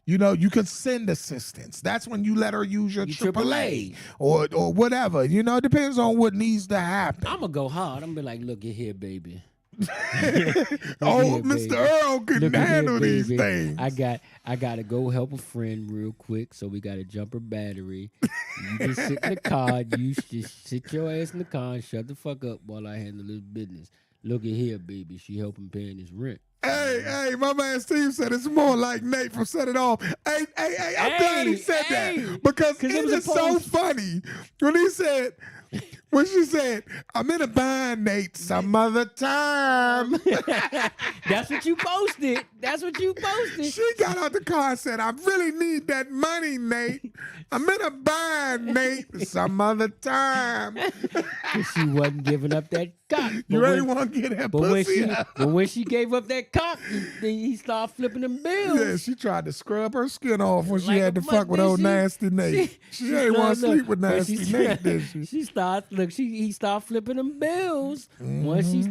You could send assistance. That's when you let her use your AAA or whatever. It depends on what needs to happen. I'm going to go hard. I'm going to be like, look at here, baby. Mr. Earl can handle these things. I got to go help a friend real quick, so we got to jump her battery. You just sit in the car. You just sit your ass in the car and shut the fuck up while I handle this business. Look at here, baby. She helping paying his rent. Hey, my man Steve said it's more like Nate from Set It Off. Hey, I'm glad he said that because it is so funny when she said, I'm in a bind, Nate, some other time. That's what you posted. She got out the car and said, I really need that money, Nate. I'm in a bind, Nate, some other time. She wasn't giving up that cock. You really want to get that pussy up. But when she gave up that cock, he started flipping them bills. Yeah, she tried to scrub her skin off when she had to fuck with old nasty Nate. She ain't want to sleep with nasty Nate, did she? He started flipping them bills. Mm-hmm. Once she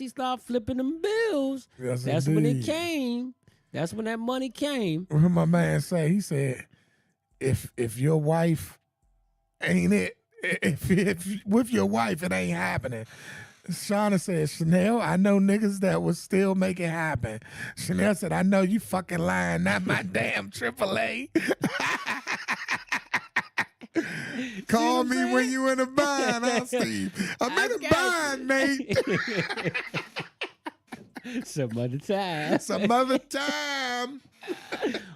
started flipping them bills. Yes, that's indeed. When it came. That's when that money came. What my man say? He said, if your wife ain't it, if with your wife it ain't happening. Shauna said, Chanel, I know niggas that will still make it happen. Chanel said, I know you fucking lying, not my damn AAA. Call me when you in a bind, huh, Steve? I'm in a bind, Nate. Some other time. Some other time.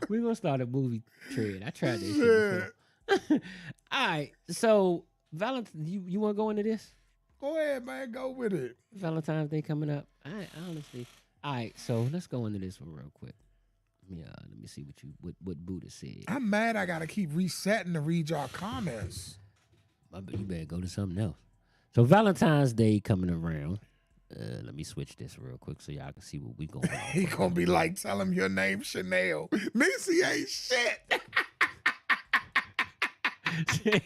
We're going to start a movie trend. I tried this shit before. All right. So, Valentine's, you want to go into this? Go ahead, man. Go with it. Valentine's Day coming up. I honestly. All right. So, let's go into this one real quick. Yeah, let me see what Buddha said. I'm mad I got to keep resetting to read y'all comments. You better go to something else. So, Valentine's Day coming around. Let me switch this real quick so y'all can see what we going on. He gonna be like, tell him your name Chanel. Niecy ain't shit.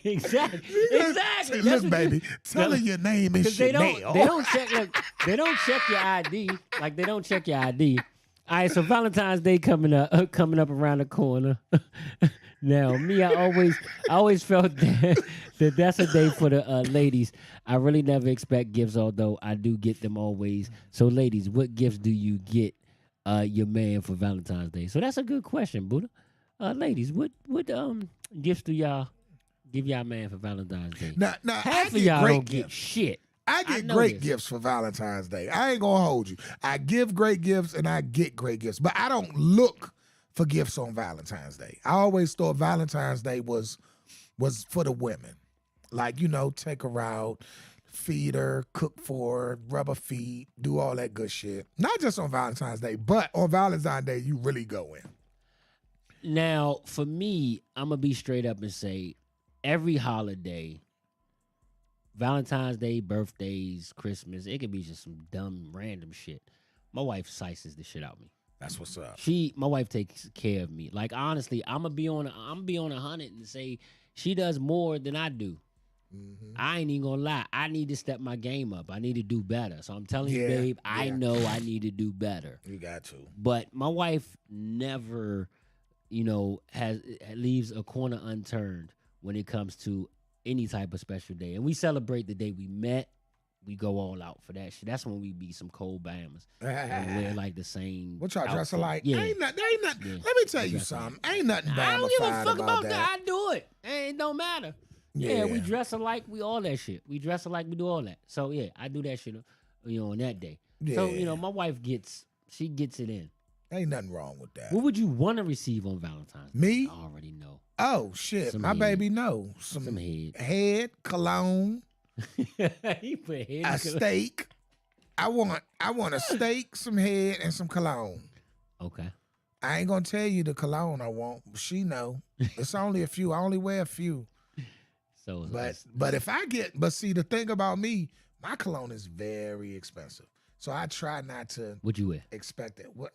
Exactly. Look, baby, tell her your name is Chanel. They don't check your ID. Like they don't check your ID. All right, so Valentine's Day coming up around the corner. Now, me, I always felt that's a day for the ladies. I really never expect gifts, although I do get them always. So, ladies, what gifts do you get your man for Valentine's Day? So that's a good question, Buddha. Ladies, what gifts do y'all give y'all man for Valentine's Day? Now half of y'all don't get shit. I get great gifts for Valentine's Day. I ain't gonna hold you. I give great gifts and I get great gifts, but I don't look for gifts on Valentine's Day. I always thought Valentine's Day was for the women. Like, take her out, feed her, cook for her, rub her feet, do all that good shit. Not just on Valentine's Day, but on Valentine's Day, you really go in. Now, for me, I'm going to be straight up and say every holiday, Valentine's Day, birthdays, Christmas, it could be just some dumb, random shit. My wife slices the shit out of me. That's what's up. My wife takes care of me. Like honestly, I'm gonna be on 100 and say she does more than I do. Mm-hmm. I ain't even gonna lie. I need to step my game up. I need to do better. So I'm telling you, Yeah, babe, I yeah. know I need to do better. You got to. But my wife never, leaves a corner unturned when it comes to any type of special day. And we celebrate the day we met. We go all out for that shit. That's when we be some cold bammers and wear like the same. What y'all dress outfit. alike? Yeah. Ain't nothing. Yeah. Let me tell you Dress something. Ain't nothing I don't give a Bama-fied fuck about that. that. I do it. It don't matter. Yeah, we dress alike. We all that shit. We dress alike. We do all that. So yeah, I do that shit. On that day. So Yeah. my wife gets it in. Ain't nothing wrong with that. What would you want to receive on Valentine's Day? Me? I already know. Oh shit, Some my head. baby know Some head. head, cologne, He put head in a the- steak. I want a steak, some head, and some cologne. Okay. I ain't gonna tell you the cologne I want. She know. It's only a few. I only wear a few. So, But if I get, but see the thing about me, my cologne is very expensive. So I try not to what you wear? expect it. What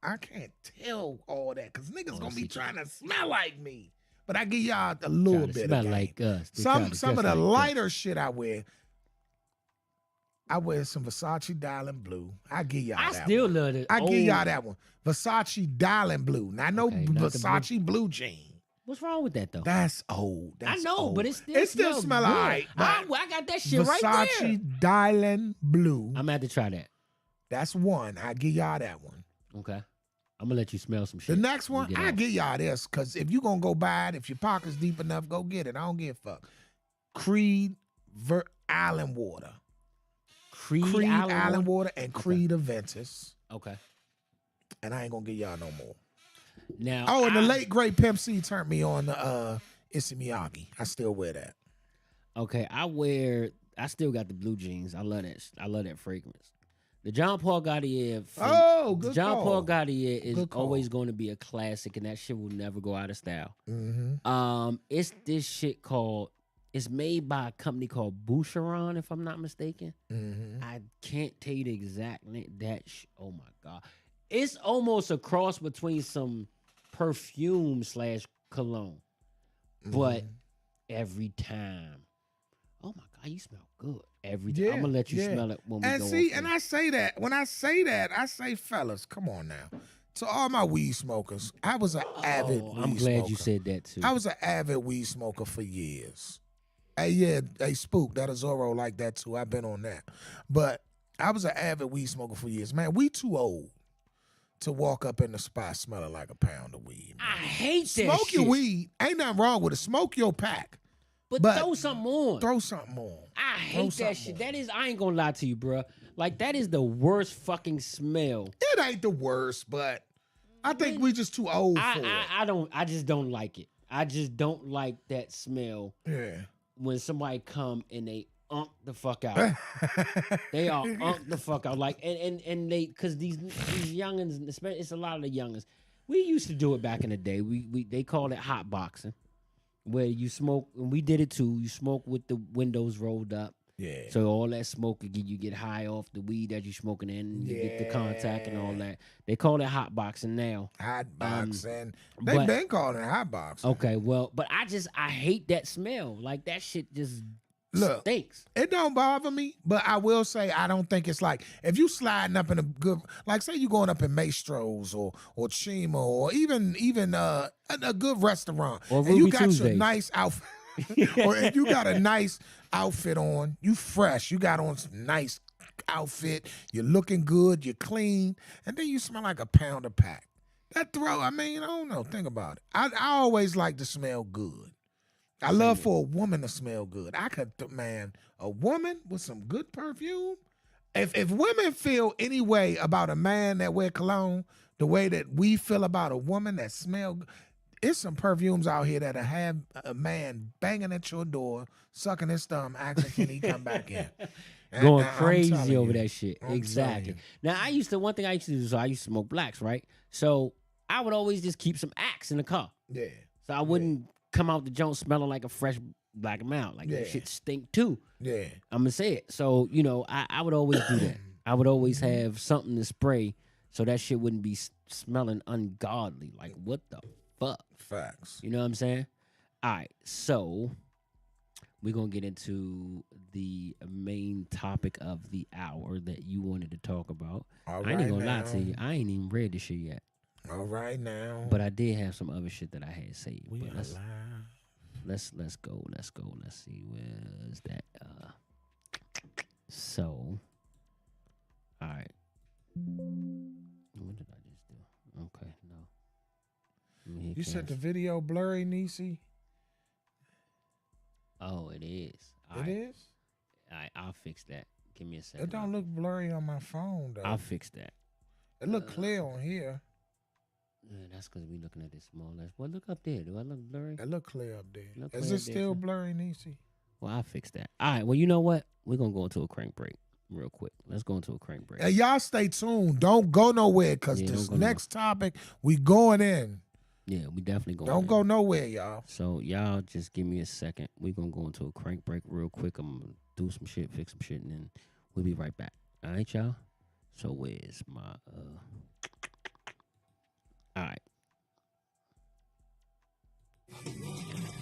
I can't tell all that because niggas gonna be see. trying to smell like me. But I give y'all a little Try to bit smell of game. like us. They try to Some of dress the like us. lighter shit I wear. I wear some Versace Diamond Blue. I give y'all I that still one. love it. I give y'all that one. Versace Diamond Blue. Now I know Okay, not the Versace blue jean. What's wrong with that though? That's old. That's I know, old. but it still smell good. alright. I but got that shit right there. Versace Diamond Blue. I'm gonna have to try that. That's one. I give y'all that one. Okay. I'm gonna let you smell some shit. The next one, Get I out. give y'all this because if you gonna go buy it, if your pocket's deep enough, go get it. I don't give a fuck. Creed Island Water. Creed Island Water and Okay. Creed Aventus. Okay. And I ain't gonna give y'all no more. Now. Oh, and the late great Pimp C turned me on the Issey Miyagi. I still wear that. Okay, I still got the blue jeans. I love that fragrance. The John Paul Gaultier. Good John call. Paul Gaultier is Good call. always going to be a classic, and that shit will never go out of style. Mm-hmm. It's this shit called. It's made by a company called Boucheron, if I'm not mistaken. Mm-hmm. I can't tell you the exact name. Oh my god, it's almost a cross between some perfume / cologne, but every time, oh my god, you smell good every time. I'm gonna let you smell it when we and go. see, off and air. I say that when I say that, I say, fellas, come on now. To all my weed smokers, I was an avid. Oh, weed I'm glad smoker. you said that too. I was an avid weed smoker for years. Hey, Spook, that is Zorro like that too. I've been on that. But I was an avid weed smoker for years. Man, we too old to walk up in the spot smelling like a pound of weed. I hate that Smoke shit. your weed. Ain't nothing wrong with it. Smoke your pack. but throw something on. Throw something on. I throw hate that something shit. on. That is, I ain't gonna lie to you, bro. Like that is the worst fucking smell. It ain't the worst, but I think we just too old for it. I just don't like it. I just don't like that smell Yeah. when somebody come and they the fuck out. They are the fuck out. Like and they because these youngins, especially it's a lot of the youngins. We used to do it back in the day. They called it hot boxing, where you smoke, and we did it too. You smoke with the windows rolled up. Yeah. So all that smoke again, you get high off the weed that you smoking in, you get the contact and all that. They call it hot boxing now. Hot boxing. but- They've been calling it hot boxing. Okay, well, but I hate that smell. Like that shit just Look, stinks. it don't bother me, but I will say I don't think it's like if you sliding up in a good, like say you going up in Maestro's or Chima or even a good restaurant, Or and you Ruby got your Tuesdays. nice outfit, or if you got a nice outfit on, you fresh, you got on some nice outfit, you're looking good, you're clean, and then you smell like a pound of pack. That I don't know. Think about it. I always like to smell good. I love for a woman to smell good. A woman with some good perfume. If women feel any way about a man that wear cologne, the way that we feel about a woman that smell good, it's some perfumes out here that'll have a man banging at your door, sucking his thumb, asking can he come back in. Going I'm crazy telling over you. that shit. I'm telling Exactly. you. Now one thing I used to do, so I used to smoke blacks, right? So I would always just keep some Axe in the car. Yeah. So I wouldn't come out the joint smelling like a fresh black amount. Like that Yeah. shit stink too. Yeah. I'm gonna say it. So, I would always do that. I would always have something to spray so that shit wouldn't be smelling ungodly. Like, what the fuck? Facts. You know what I'm saying? All right, so we're going to get into the main topic of the hour that you wanted to talk about. I ain't even going to lie to you. I ain't even read the shit yet. All right now. But I did have some other shit that I had saved. We But are live. let's go. Let's see, where's that? So, all right. What did I just do? Okay, no. You said the video blurry, Niecy? Oh, it is. It is? All right, I'll fix that. Give me a second. It don't look blurry on my phone, though. I'll fix that. It look clear on here. Yeah, that's because we looking at this small. Well, look up there. Do I look blurry? It look clear up there. Look Is clear it up there, still too? blurry, Niecy? Well, I'll fix that. All right, well, you know what? We're going to go into a crank break real quick. Let's go into a crank break. Hey, y'all stay tuned. Don't go nowhere, because this next topic, we going in. Yeah, we definitely going Don't go nowhere, y'all. So, y'all just give me a second. We're going to go into a crank break real quick. I'm going to do some shit, fix some shit, and then we'll be right back. All right, y'all? So, where's my... All right.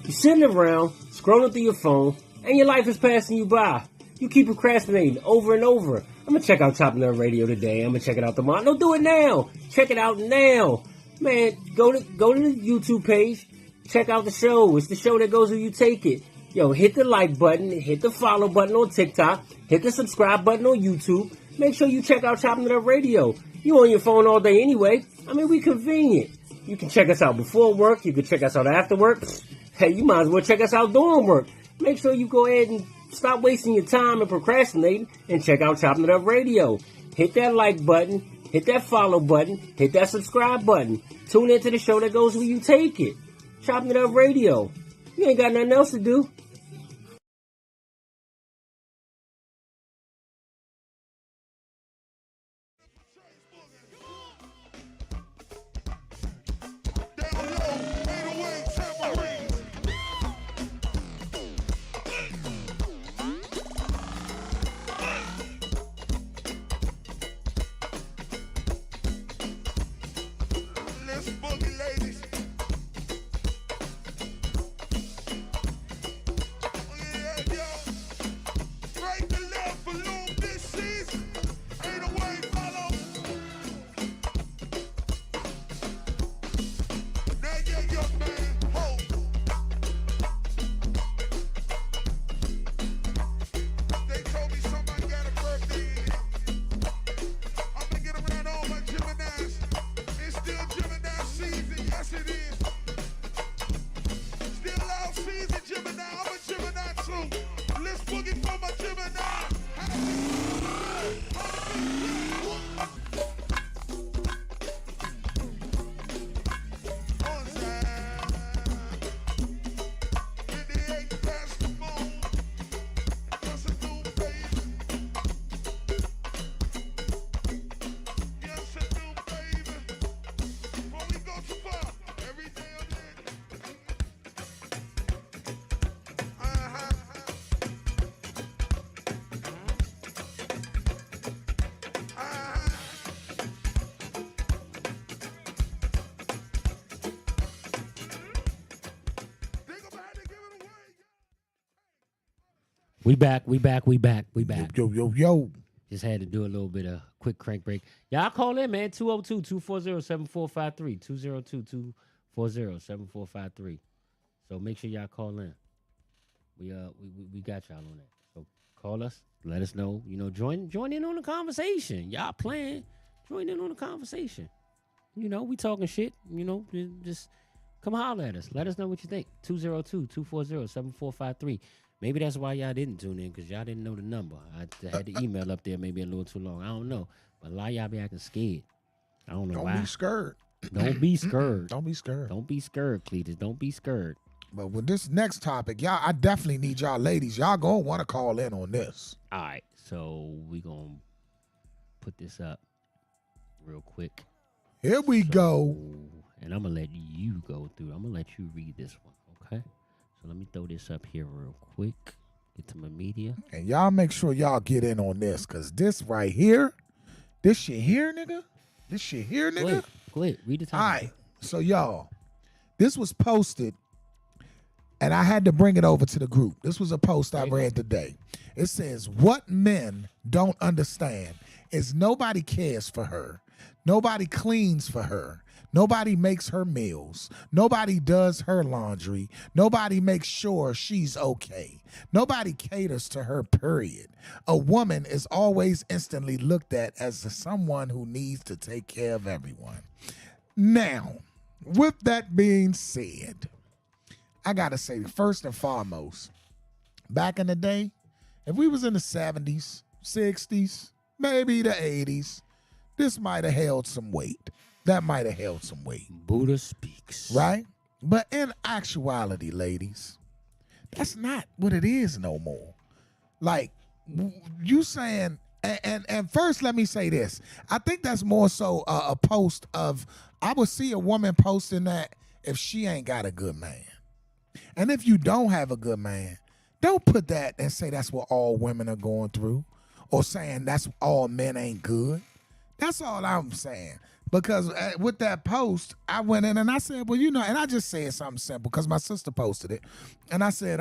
You're sitting around, scrolling through your phone, and your life is passing you by. You keep procrastinating over and over. I'm going to check out ChoppinItUp Radio today. I'm going to check it out tomorrow. No, do it now. Check it out now. Man, go to the YouTube page. Check out the show. It's the show that goes where you take it. Yo, hit the like button. Hit the follow button on TikTok. Hit the subscribe button on YouTube. Make sure you check out ChoppinItUp Radio. You on your phone all day anyway. I mean, we convenient. You can check us out before work. You can check us out after work. Hey, you might as well check us out during work. Make sure you go ahead and stop wasting your time and procrastinating and check out ChoppinItUp Radio. Hit that like button. Hit that follow button. Hit that subscribe button. Tune into the show that goes where you take it. ChoppinItUp Radio. You ain't got nothing else to do. We back. Yo. Just had to do a little bit of quick crank break. Y'all call in, man. 202-240-7453. 202-240-7453. So make sure y'all call in. We got y'all on that. So call us. Let us know. You know, join in on the conversation. Y'all playing. Join in on the conversation. You know, we talking shit. You know, just come holler at us. Let us know what you think. 202-240-7453. Maybe that's why y'all didn't tune in, because y'all didn't know the number. I had the email up there maybe a little too long. I don't know. But a lot of y'all be acting scared. I don't know why. Don't be scared. Don't be scared. Don't be scared. Don't be scared, Cletus. Don't be scared. But with this next topic, y'all, I definitely need y'all ladies. Y'all gonna want to call in on this. All right. So we going to put this up real quick. Here we go. And I'm going to let you go through. I'm going to let you read this one, okay? So let me throw this up here real quick. Get to my media. And y'all make sure y'all get in on this, because this right here, this shit here, nigga, This shit here, Go nigga. ahead. Go ahead. Read the All topic. right. So y'all, this was posted, and I had to bring it over to the group. This was a post I read today. It says, "What men don't understand is nobody cares for her. Nobody cleans for her. Nobody makes her meals. Nobody does her laundry. Nobody makes sure she's okay. Nobody caters to her, period. A woman is always instantly looked at as someone who needs to take care of everyone." Now, with that being said, I got to say, first and foremost, back in the day, if we was in the 70s, 60s, maybe the 80s, this might have held some weight. That might have held some weight. Buddha speaks. Right? But in actuality, ladies, that's not what it is no more. Like, you saying, and first let me say this. I think that's more so a post of, I would see a woman posting that if she ain't got a good man. And if you don't have a good man, don't put that and say that's what all women are going through, or saying that's all men ain't good. That's all I'm saying. Because with that post, I went in and I said, well, and I just said something simple because my sister posted it. And I said,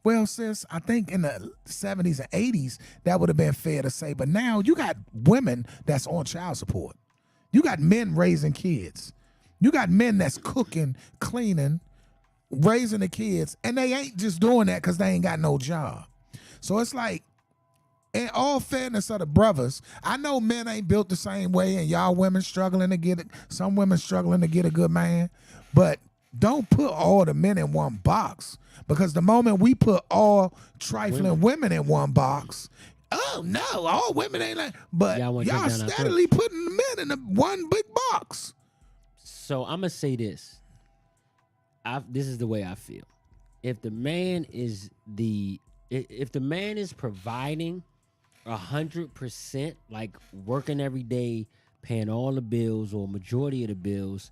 well, sis, I think in the 70s and 80s, that would have been fair to say. But now you got women that's on child support. You got men raising kids. You got men that's cooking, cleaning, raising the kids. And they ain't just doing that because they ain't got no job. So it's like, in all fairness of the brothers, I know men ain't built the same way, and y'all women struggling to get it. Some women struggling to get a good man, but don't put all the men in one box, because the moment we put all trifling women in one box, oh no, all women ain't like. But y'all steadily putting the men in the one big box. So I'm gonna say this. This is the way I feel. If the man is providing 100%, like working every day, paying all the bills or majority of the bills,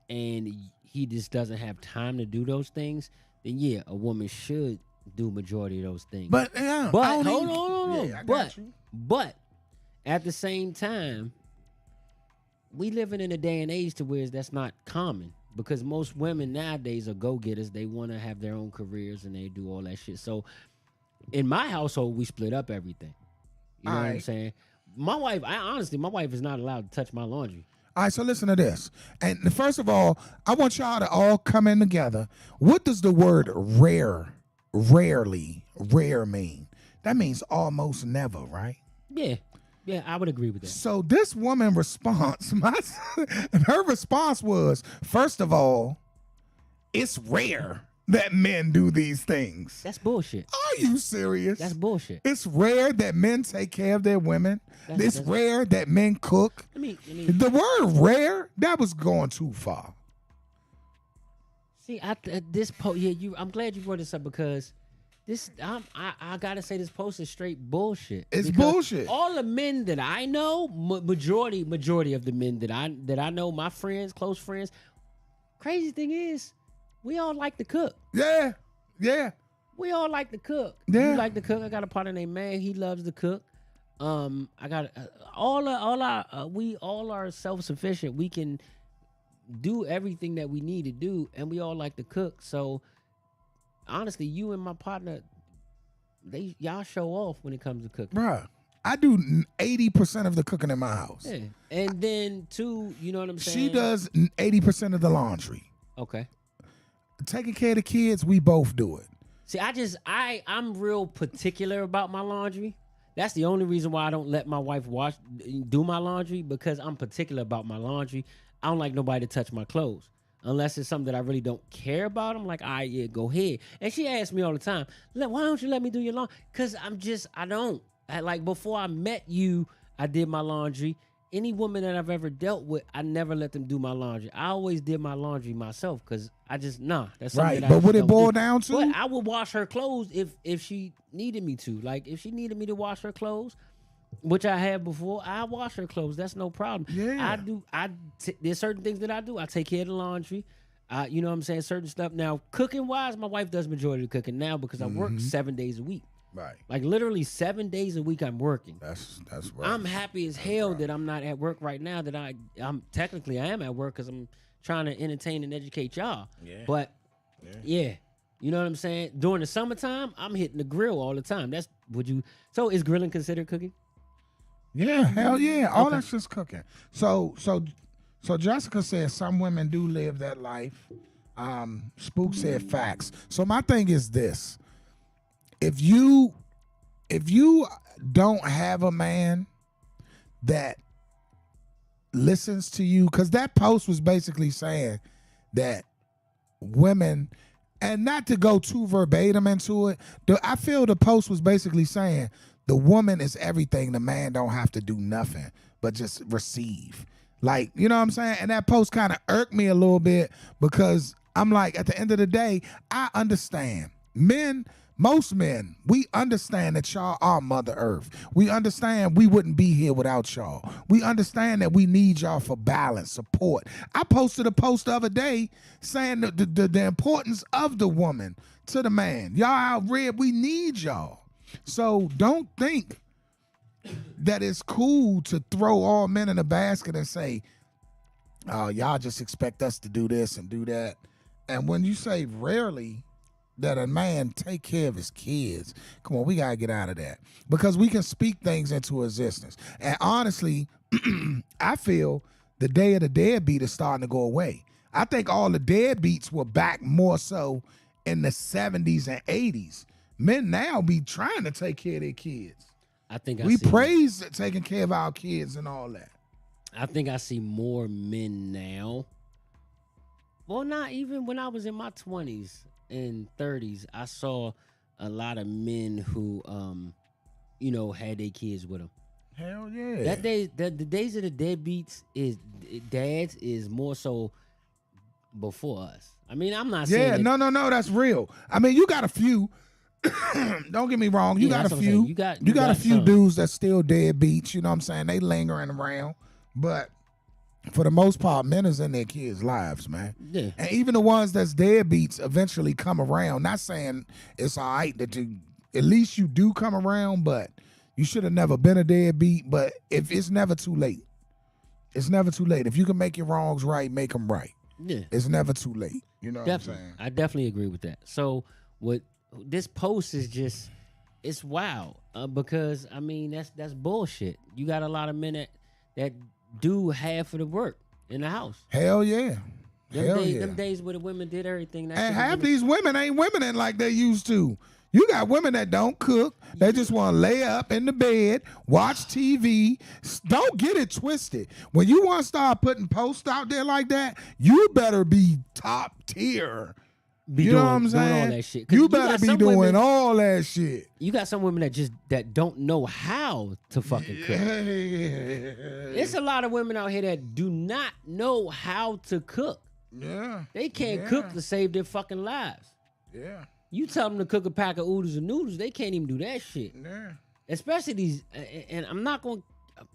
and he just doesn't have time to do those things, then yeah, a woman should do majority of those things. But hold on. Yeah, but at the same time, we living in a day and age to where that's not common, because most women nowadays are go-getters. They want to have their own careers and they do all that shit. So in my household, we split up everything. You know what I'm saying? My wife is not allowed to touch my laundry. All right, so listen to this. And first of all, I want y'all to all come in together. What does the word rare mean? That means almost never, right? Yeah, I would agree with that. So this woman response, her response was, first of all, it's rare that men do these things. That's bullshit. Are you serious? That's bullshit. It's rare that men take care of their women. It's rare that men cook. The word rare, that was going too far. See, I'm glad you brought this up, because I gotta say this post is straight bullshit. It's bullshit. All the men that I know, majority of the men that I know, my friends, close friends. Crazy thing is, we all like to cook. Yeah. We all like to cook. Yeah. You like to cook. I got a partner named Man. He loves to cook. I got we all are self-sufficient. We can do everything that we need to do, and we all like to cook. So honestly, you and my partner, y'all show off when it comes to cooking. Bruh, I do 80% of the cooking in my house. Yeah. And then too, you know what I'm saying? She does 80% of the laundry. Okay. Taking care of the kids, we both do it. See, I'm real particular about my laundry. That's the only reason why I don't let my wife do my laundry, because I'm particular about my laundry. I don't like nobody to touch my clothes unless it's something that I really don't care about. I'm like, all right, yeah, go ahead. And she asks me all the time, why don't you let me do your laundry? Because I don't. Like, before I met you, I did my laundry. Any woman that I've ever dealt with, I never let them do my laundry. I always did my laundry myself, because that's something right. that But would it boil down to? But I would wash her clothes if she needed me to. Like, if she needed me to wash her clothes, which I have before, I wash her clothes. That's no problem. Yeah. There's certain things that I do. I take care of the laundry. You know what I'm saying? Certain stuff. Now, cooking wise, my wife does majority of the cooking now, because I work 7 days a week. Right. Like literally 7 days a week I'm working. That's right. I'm happy as hell that I'm not at work right now. That I'm technically I am at work because I'm trying to entertain and educate y'all. Yeah. But yeah, you know what I'm saying. During the summertime, I'm hitting the grill all the time. That's would you? So is grilling considered cooking? Yeah, hell yeah. All that's just cooking. So Jessica said some women do live that life. Spook said facts. So my thing is this. If you don't have a man that listens to you, because that post was basically saying that women, and not to go too verbatim into it, I feel the post was basically saying the woman is everything. The man don't have to do nothing but just receive. Like, you know what I'm saying? And that post kind of irked me a little bit because I'm like, at the end of the day, I understand. Most men, we understand that y'all are Mother Earth. We understand we wouldn't be here without y'all. We understand that we need y'all for balance, support. I posted a post the other day saying the importance of the woman to the man. Y'all out red, we need y'all. So don't think that it's cool to throw all men in a basket and say, oh, y'all just expect us to do this and do that. And when you say rarely that a man take care of his kids, come on, we got to get out of that. Because we can speak things into existence. And honestly, I feel the day of the deadbeat is starting to go away. I think all the deadbeats were back more so in the 70s and 80s. Men now be trying to take care of their kids. I think we praise taking care of our kids and all that. I think I see more men now. Well, not even when I was in my 20s and 30s. I saw a lot of men who, had their kids with them. Hell yeah. The days of the deadbeats dads is more so before us. I mean, I'm not saying. Yeah, no, that's real. I mean, you got a few. Don't get me wrong. You got a few. You got a few dudes that still deadbeats. You know what I'm saying? They lingering around, but for the most part, men is in their kids' lives, man. Yeah. And even the ones that's deadbeats eventually come around. Not saying it's all right that at least you do come around, but you should have never been a deadbeat. But if it's never too late, it's never too late. If you can make your wrongs right, make them right. Yeah. It's never too late. You know definitely. What I'm saying? I definitely agree with that. So what this post is just, it's wild because I mean that's bullshit. You got a lot of men that do half of the work in the house. Hell yeah. Them days where the women did everything. And half these women ain't women like they used to. You got women that don't cook. They just want to lay up in the bed, watch TV. Don't get it twisted. When you want to start putting posts out there like that, you better be top tier. You know what I'm saying? All that shit. You better be doing all that shit. You got some women that don't know how to fucking cook. It's a lot of women out here that do not know how to cook. Yeah. They can't cook to save their fucking lives. Yeah. You tell them to cook a pack of oodles and noodles, they can't even do that shit. Yeah. Especially these, and I'm not going to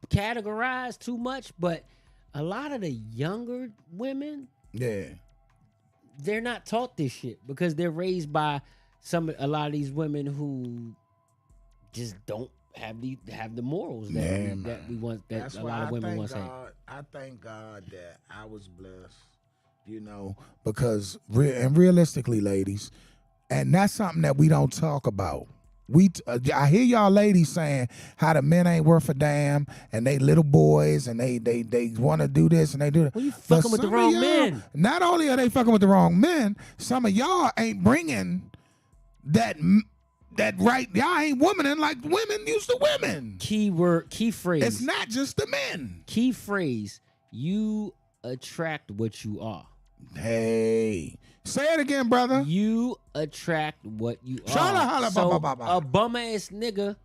categorize too much, but a lot of the younger women, they're not taught this shit because they're raised by a lot of these women who just don't have the morals that we want. That's a lot of women want to say. I thank God that I was blessed, because realistically, ladies, and that's something that we don't talk about. I hear y'all ladies saying how the men ain't worth a damn and they little boys and they want to do this and they do that. Well, you fucking with the wrong men. Not only are they fucking with the wrong men, some of y'all ain't bringing that right. Y'all ain't womaning like women used to women. Key phrase. It's not just the men. Key phrase. You attract what you are. Hey. Say it again, brother. You attract what you are. So a bum ass nigga,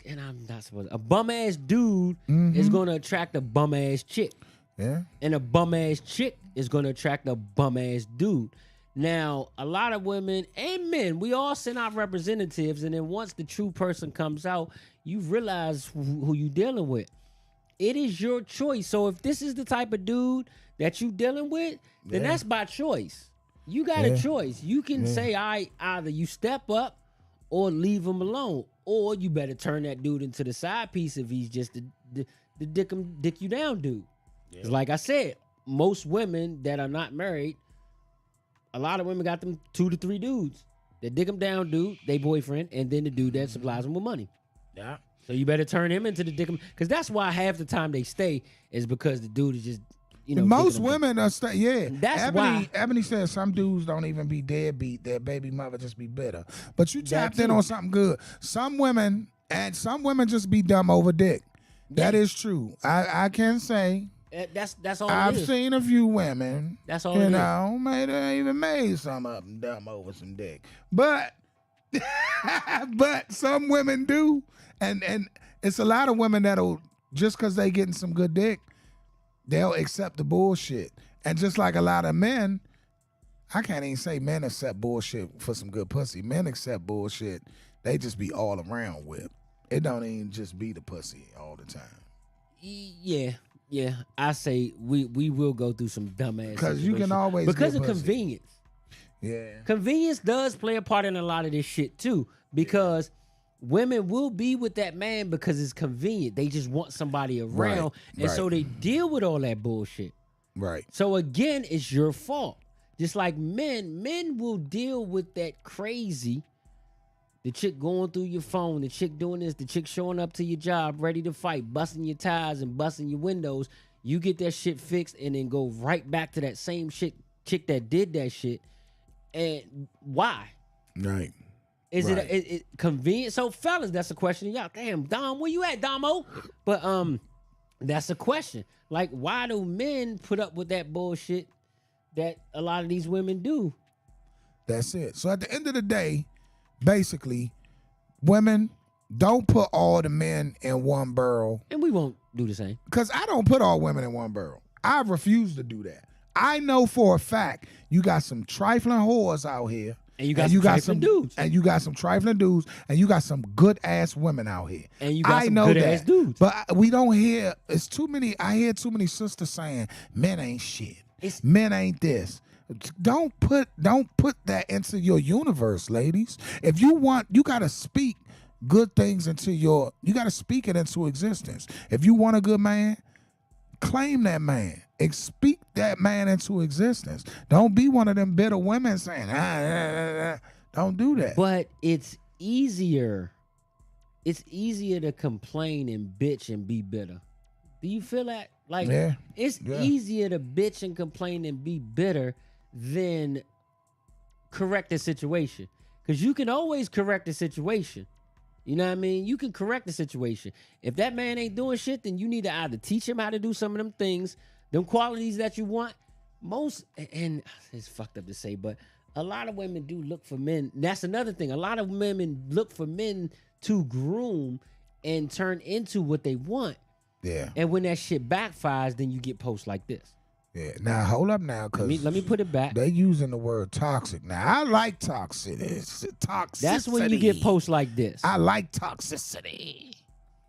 and I'm not supposed to, a bum ass dude is gonna attract a bum ass chick. Yeah. And a bum ass chick is gonna attract a bum ass dude. Now, a lot of women and men, we all send out representatives, and then once the true person comes out, you realize who you dealing with. It is your choice. So if this is the type of dude that you dealing with, then that's by choice. You got a choice. You can say, either you step up or leave him alone. Or you better turn that dude into the side piece if he's just the dick you down dude. Yeah. Like I said, most women that are not married, a lot of women got them 2 to 3 dudes. They dick them down dude, they boyfriend, and then the dude that supplies them with money. Yeah. So you better turn him into the dick 'em, because that's why half the time they stay is because the dude is just, most women are That's why Ebony says some dudes don't even be deadbeat. Their baby mother just be bitter. But you tapped in on something good. Some women just be dumb over dick. That is true. I can say that's all. I've seen a few women. That's all. May even made some of them dumb over some dick. But but some women do, and it's a lot of women that'll just because they getting some good dick, they'll accept the bullshit. And just like a lot of men, I can't even say men accept bullshit for some good pussy. Men accept bullshit. They just be all around with. It don't even just be the pussy all the time. Yeah. I say we will go through some dumbass because you can always because of convenience. Yeah, convenience does play a part in a lot of this shit too. Because women will be with that man because it's convenient. They just want somebody around, so they deal with all that bullshit. Right. So again, it's your fault. Just like men will deal with that crazy. The chick going through your phone, the chick doing this, the chick showing up to your job, ready to fight, busting your tires and busting your windows. You get that shit fixed and then go right back to that same chick that did that shit. And why? Right. Is it convenient? So fellas, that's a question to y'all. Damn, Dom, where you at, Domo? But that's a question. Like, why do men put up with that bullshit that a lot of these women do? That's it. So at the end of the day, basically, women, don't put all the men in one barrel. And we won't do the same. Because I don't put all women in one barrel. I refuse to do that. I know for a fact you got some trifling whores out here. And you got some trifling dudes. And you got some trifling dudes. And you got some good-ass women out here. And you got some good-ass dudes. But we don't hear, it's too many, I hear too many sisters saying, men ain't shit. Men ain't this. Don't put that into your universe, ladies. If you want, you gotta speak good things into you gotta speak it into existence. If you want a good man, claim that man. Speak that man into existence. Don't be one of them bitter women saying, don't do that. But it's easier. It's easier to complain and bitch and be bitter. Do you feel that? Like, it's easier to bitch and complain and be bitter than correct the situation. Because you can always correct the situation. You know what I mean? You can correct the situation. If that man ain't doing shit, then you need to either teach him how to do some of them things, them qualities that you want. And it's fucked up to say, but a lot of women do look for men. That's another thing. A lot of women look for men to groom and turn into what they want. Yeah. And when that shit backfires, then you get posts like this. Yeah. Now hold up now, because let me put it back. They using the word toxic. Now I like toxicity. That's when you get posts like this. I like toxicity.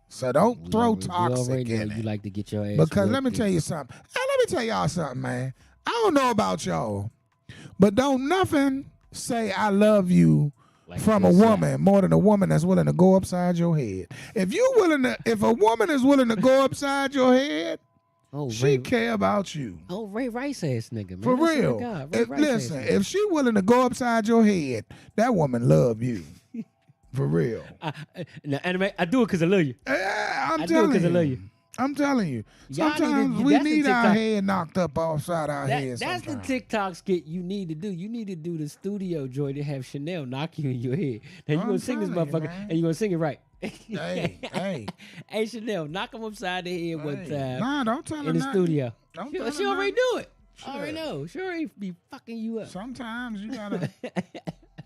So don't throw toxic in it. You like to get your ass. Because let me tell you something. Hey, let me tell y'all something, man. I don't know about y'all, but don't nothing say I love you like from a woman more than a woman that's willing to go upside your head. If a woman is willing to go upside your head, she care about you. Oh, Ray Rice ass nigga, man. For real. Listen, if she willing to go upside your head, that woman love you. For real. Anime, I do it because I love you. I'm telling you. Sometimes we need our head knocked up offside our head. That's the TikTok skit you need to do. You need to do the studio joint to have Chanel knock you in your head. Now you're going to sing this motherfucker, and you're going to sing it right. Hey, Chanel, knock him upside the head one time. Nah, don't tell her in the studio. She already do it. I already know. She already be fucking you up. Sometimes you gotta.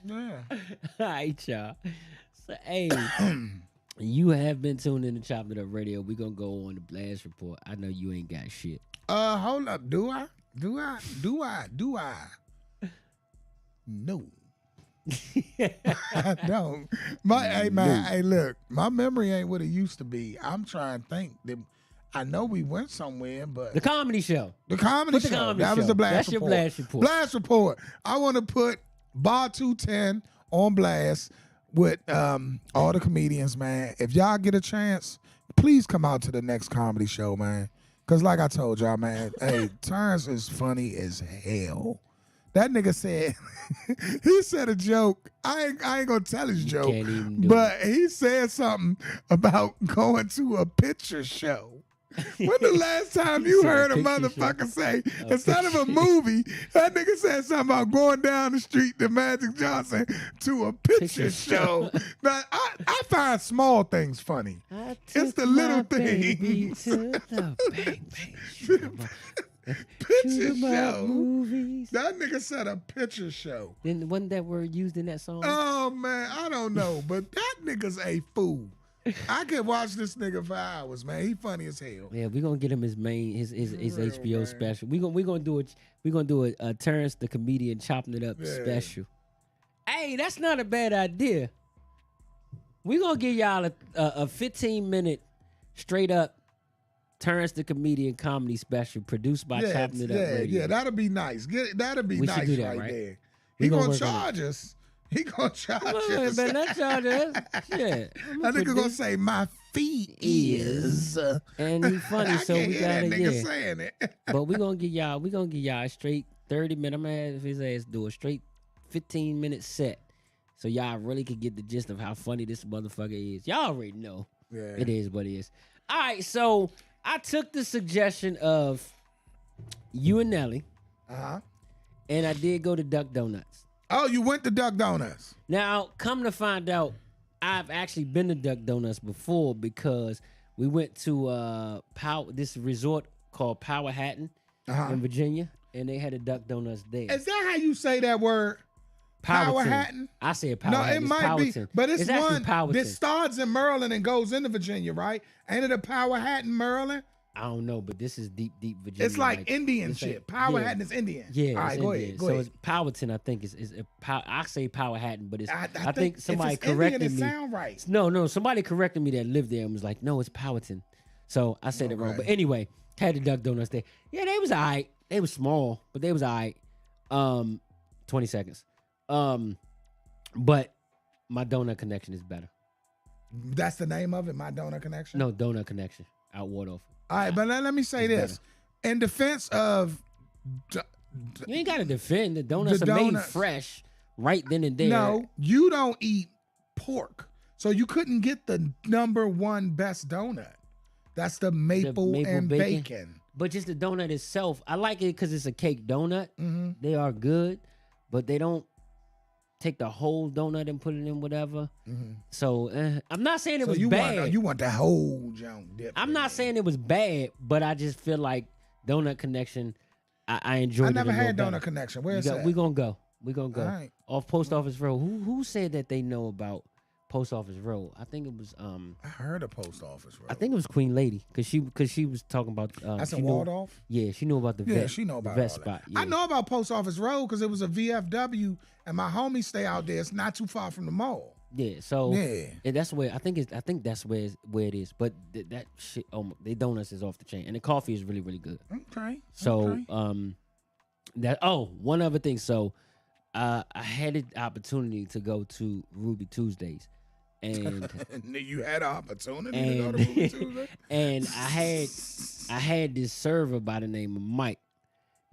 Yeah. All right, y'all. So, hey, you have been tuned in to Chopping It Up Radio. We're going to go on the Blast Report. I know you ain't got shit. Hold up. Do I? No. I don't. Hey, look, my memory ain't what it used to be. I'm trying to think. I know we went somewhere, but the comedy show. The comedy show. That was the Blast Report. That's your Blast Report. Blast Report. I want to put Bar 210 on blast with all the comedians, man. If y'all get a chance, please come out to the next comedy show, man. Cause like I told y'all, man, hey, Terrence is funny as hell. That nigga said, he said a joke. I ain't gonna tell his joke, but he said something about going to a picture show. When the last time you heard a motherfucker say, instead of a movie, that nigga said something about going down the street to Magic Johnson to a picture show. Now, I find small things funny. It's the little things. Picture show. Movies. That nigga said a picture show. Then wasn't that word used in that song? Oh man, I don't know, but that nigga's a fool. I could watch this nigga for hours, man. He funny as hell. Yeah, we gonna get him his HBO man. Special. We gonna do a Terrence the Comedian Chopping It Up special. Hey, that's not a bad idea. We gonna give y'all a 15-minute straight up Terrence the Comedian comedy special produced by Chopping It Up Radio. Yeah, that'll be nice. That'll be nice right there. He gonna charge us. He gonna charge us. Man, not charge us. Yeah. That nigga gonna say my feet is. And he funny, so we got that nigga saying it. But we gonna give y'all a straight 30-minute. I'm gonna have his ass do a straight 15-minute set, so y'all really could get the gist of how funny this motherfucker is. Y'all already know. Yeah. It is what it is. All right, so I took the suggestion of you and Nelly, and I did go to Duck Donuts. Oh, you went to Duck Donuts. Now, come to find out, I've actually been to Duck Donuts before because we went to this resort called Powhatan in Virginia, and they had a Duck Donuts there. Is that how you say that word? Powhatan? I say Powhatan. No, it might be, but it's one that starts in Maryland and goes into Virginia, right? Ain't it a Powhatan, Maryland? I don't know, but this is deep Virginia. It's like Indian shit. Powhatan is Indian. Yeah, all right, go ahead. So it's Powhatan, I think I say Powhatan, but it's I think somebody corrected me. Sound right. No, somebody corrected me that lived there and was like, no, it's Powhatan. So I said it wrong. But anyway, had the Duck Donuts there. Yeah, they was all right. They was small, but they was all right. 20 seconds. But my Donut Connection is better. That's the name of it, My Donut Connection? No, Donut Connection out Waldorf. All right, but let me say this. Better. In defense of... you ain't got to defend. The donuts are made fresh right then and there. No, you don't eat pork. So you couldn't get the #1 best donut. That's the maple and bacon. But just the donut itself, I like it because it's a cake donut. Mm-hmm. They are good, but they don't take the whole donut and put it in whatever. Mm-hmm. So I'm not saying it was bad. You want the whole junk dip. I'm not saying it was bad, but I just feel like Donut Connection, I enjoyed it. I never had Donut Connection. Where's that? We're going to go. We're going to go. Right. Off Post Office Road. Who said that they know about Post Office Road? I think it was... I heard of Post Office Road. I think it was Queen Lady, because she was talking about... That's in Waldorf? Yeah, she knew about the vet. Yeah, she know about vet spot. Yeah. I know about Post Office Road because it was a VFW, and my homies stay out there. It's not too far from the mall. Yeah, so and that's where I think that's where it is. But that shit, the donuts is off the chain, and the coffee is really really good. Okay. So one other thing. So I had the opportunity to go to Ruby Tuesdays, and you had an opportunity to go to Ruby Tuesdays, and I had this server by the name of Mike.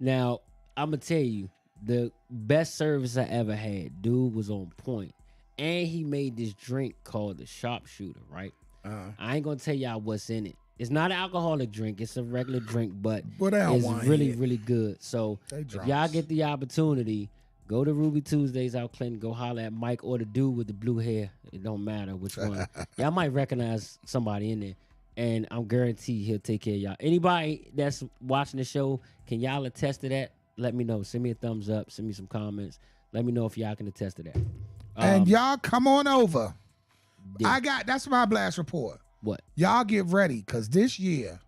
Now I'm gonna tell you, the best service I ever had. Dude was on point. And he made this drink called the Sharpshooter, right? I ain't gonna tell y'all what's in it. It's not an alcoholic drink. It's a regular drink, but it's really, really good. So if y'all get the opportunity, go to Ruby Tuesdays out Clinton. Go holler at Mike or the dude with the blue hair. It don't matter which one. Y'all might recognize somebody in there. And I'm guaranteed he'll take care of y'all. Anybody that's watching the show, can y'all attest to that? Let me know. Send me a thumbs up. Send me some comments. Let me know if y'all can attest to that. And y'all come on over. Yeah. That's my blast report. What? Y'all get ready, because this year,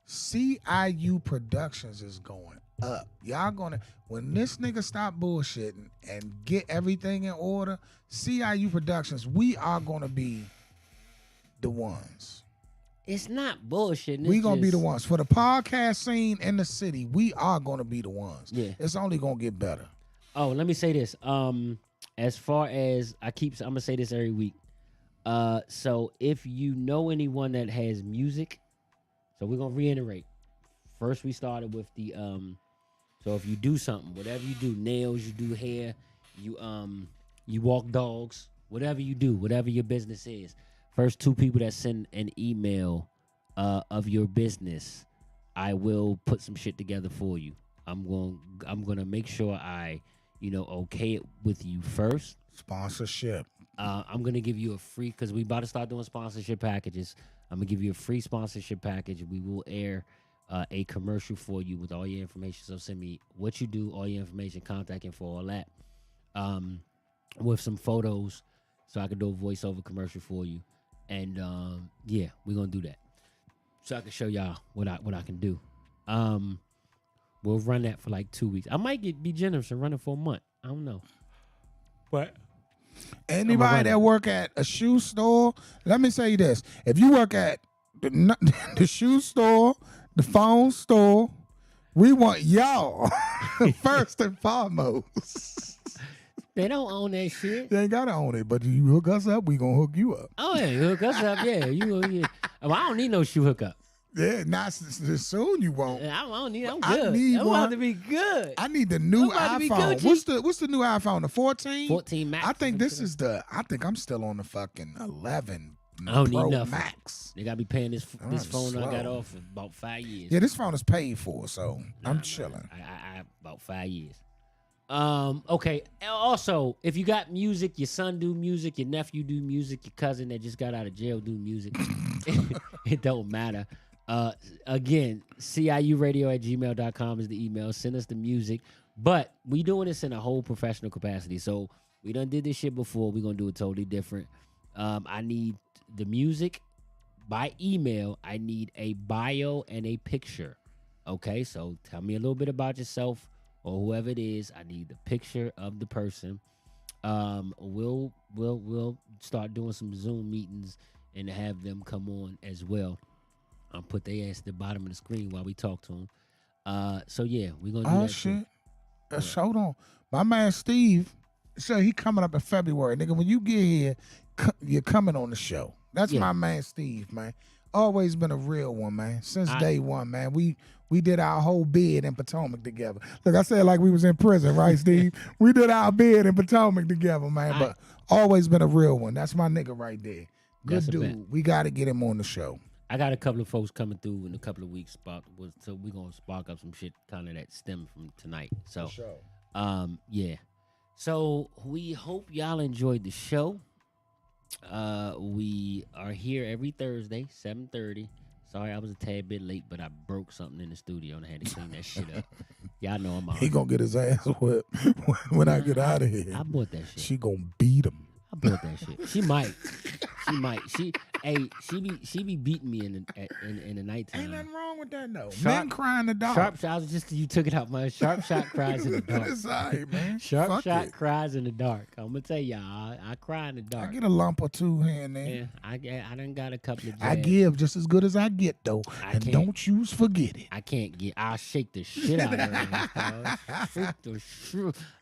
CIU Productions is going up. Y'all gonna, when this nigga stop bullshitting and get everything in order, CIU Productions, we are gonna be the ones. It's not bullshitting. We gonna be the ones. For the podcast scene in the city, we are gonna be the ones. Yeah. It's only gonna get better. Oh, let me say this. as far as I'm gonna say this every week. So if you know anyone that has music, so we're gonna reiterate. First, we started with the so if you do something, whatever you do, nails, you do hair, you walk dogs, whatever you do, whatever your business is. First 2 people that send an email of your business, I will put some shit together for you. I'm gonna make sure I, okay it with you first. Sponsorship. I'm gonna give you a free, because we about to start doing sponsorship packages. I'm gonna give you a free sponsorship package. We will air a commercial for you with all your information. So send me what you do, all your information, contact info, all that, with some photos, so I can do a voiceover commercial for you. And yeah, we're gonna do that, so I can show y'all what I can do. We'll run that for like 2 weeks. I might be generous and run it for a month. I don't know, but. Anybody that work at a shoe store, let me say this: if you work at the shoe store, the phone store, we want y'all first and foremost. They don't own that shit. They ain't gotta own it, but you hook us up, we gonna hook you up. Oh yeah, you hook us up. Yeah, yeah. Well, I don't need no shoe hookup. Yeah, not soon you won't. I don't need. I'm I good. need I'm one. about to be good. I need the new iPhone. What's the new iPhone? The 14? 14 Max. I think I think I'm still on the fucking 11 I don't Pro need nothing. Max. They gotta be paying this I'm phone I got slow. off for about 5 years. Yeah, this phone is paid for, so I'm Nah, chilling. I about 5 years. Okay. Also, if you got music, your son do music, your nephew do music, your cousin that just got out of jail do music. It don't matter. Again, CIUradio@gmail.com is the email. Send us the music. But we doing this in a whole professional capacity. So we done did this shit before. We're gonna do it totally different. I need the music by email. I need a bio and a picture. Okay, so tell me a little bit about yourself or whoever it is. I need the picture of the person. We'll start doing some Zoom meetings and have them come on as well. I'll put their ass at the bottom of the screen while we talk to them. So yeah, we're gonna do that shit. too. Hold on. My man Steve said he coming up in February. Nigga, when you get here, you're coming on the show. That's my man Steve, man. Always been a real one, man. Since day one, man. We did our whole bid in Potomac together. Look, I said like we was in prison, right, Steve? We did our bid in Potomac together, man. But always been a real one. That's my nigga right there. Good That's a bet. dude. We got to get him on the show. I got a couple of folks coming through in a couple of weeks. So we're gonna spark up some shit kind of that stem from tonight. So, yeah. So we hope y'all enjoyed the show. We are here every Thursday, 7:30. Sorry, I was a tad bit late, but I broke something in the studio and I had to clean that shit up. Y'all know I'm out. He gonna get his ass whipped when I get out of here. I bought that shit. She gonna beat him. I bought that shit. She might. She be beating me in the nighttime. Ain't nothing wrong with that, though. Sharp- Men cry in the dark. Sharp shot. You took it out, man. Sharp shot cries in the dark. It's all right, man. Sharp Fuck shot it. cries in the dark. I'm gonna tell y'all, I cry in the dark. I get a lump or two here and there. Yeah, I done got a couple of. I jabs. give just as good as I get, though. And can't. don't you forget it. I can't get. I'll shake the shit out of her ass.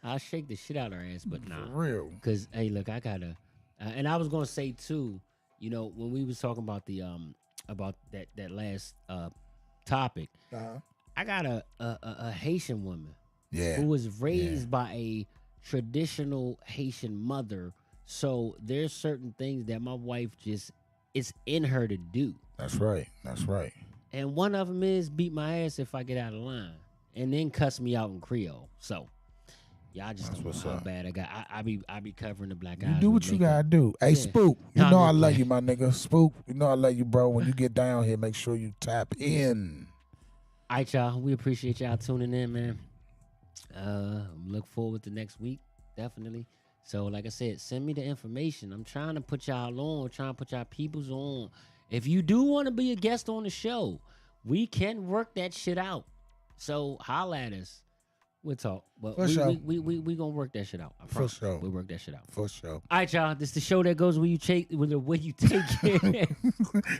I'll shake the shit out of her ass, but nah. For real. Cause hey, look, I gotta. And I was gonna say too, when we was talking about the about that last topic, I got a Haitian woman, who was raised by a traditional Haitian mother. So there's certain things that my wife it's in her to do. That's right. And one of them is beat my ass if I get out of line, and then cuss me out in Creole. So. Yeah, I just don't know how bad I got. I be covering the black eyes. You do what you gotta do. Hey, Spook, you know I love you, my nigga. Spook, you know I love you, bro. When you get down here, make sure you tap in. All right, y'all. We appreciate y'all tuning in, man. Look forward to next week, definitely. So, like I said, send me the information. I'm trying to put y'all on, trying to put y'all peoples on. If you do want to be a guest on the show, we can work that shit out. So, holla at us. We'll talk. But we gonna work that shit out. I promise. For sure. We'll work that shit out. For sure. All right, y'all. This is the show that goes where you take it.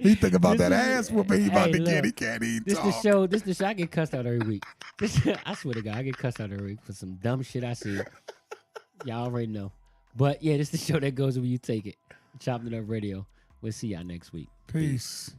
He think about that ass whooping he about to get. He can't even This talk. the show. I get cussed out every week. I swear to God, I get cussed out every week for some dumb shit I see. Y'all already know. But yeah, this is the show that goes where you take it. Chopping It Up Radio. We'll see y'all next week. Peace.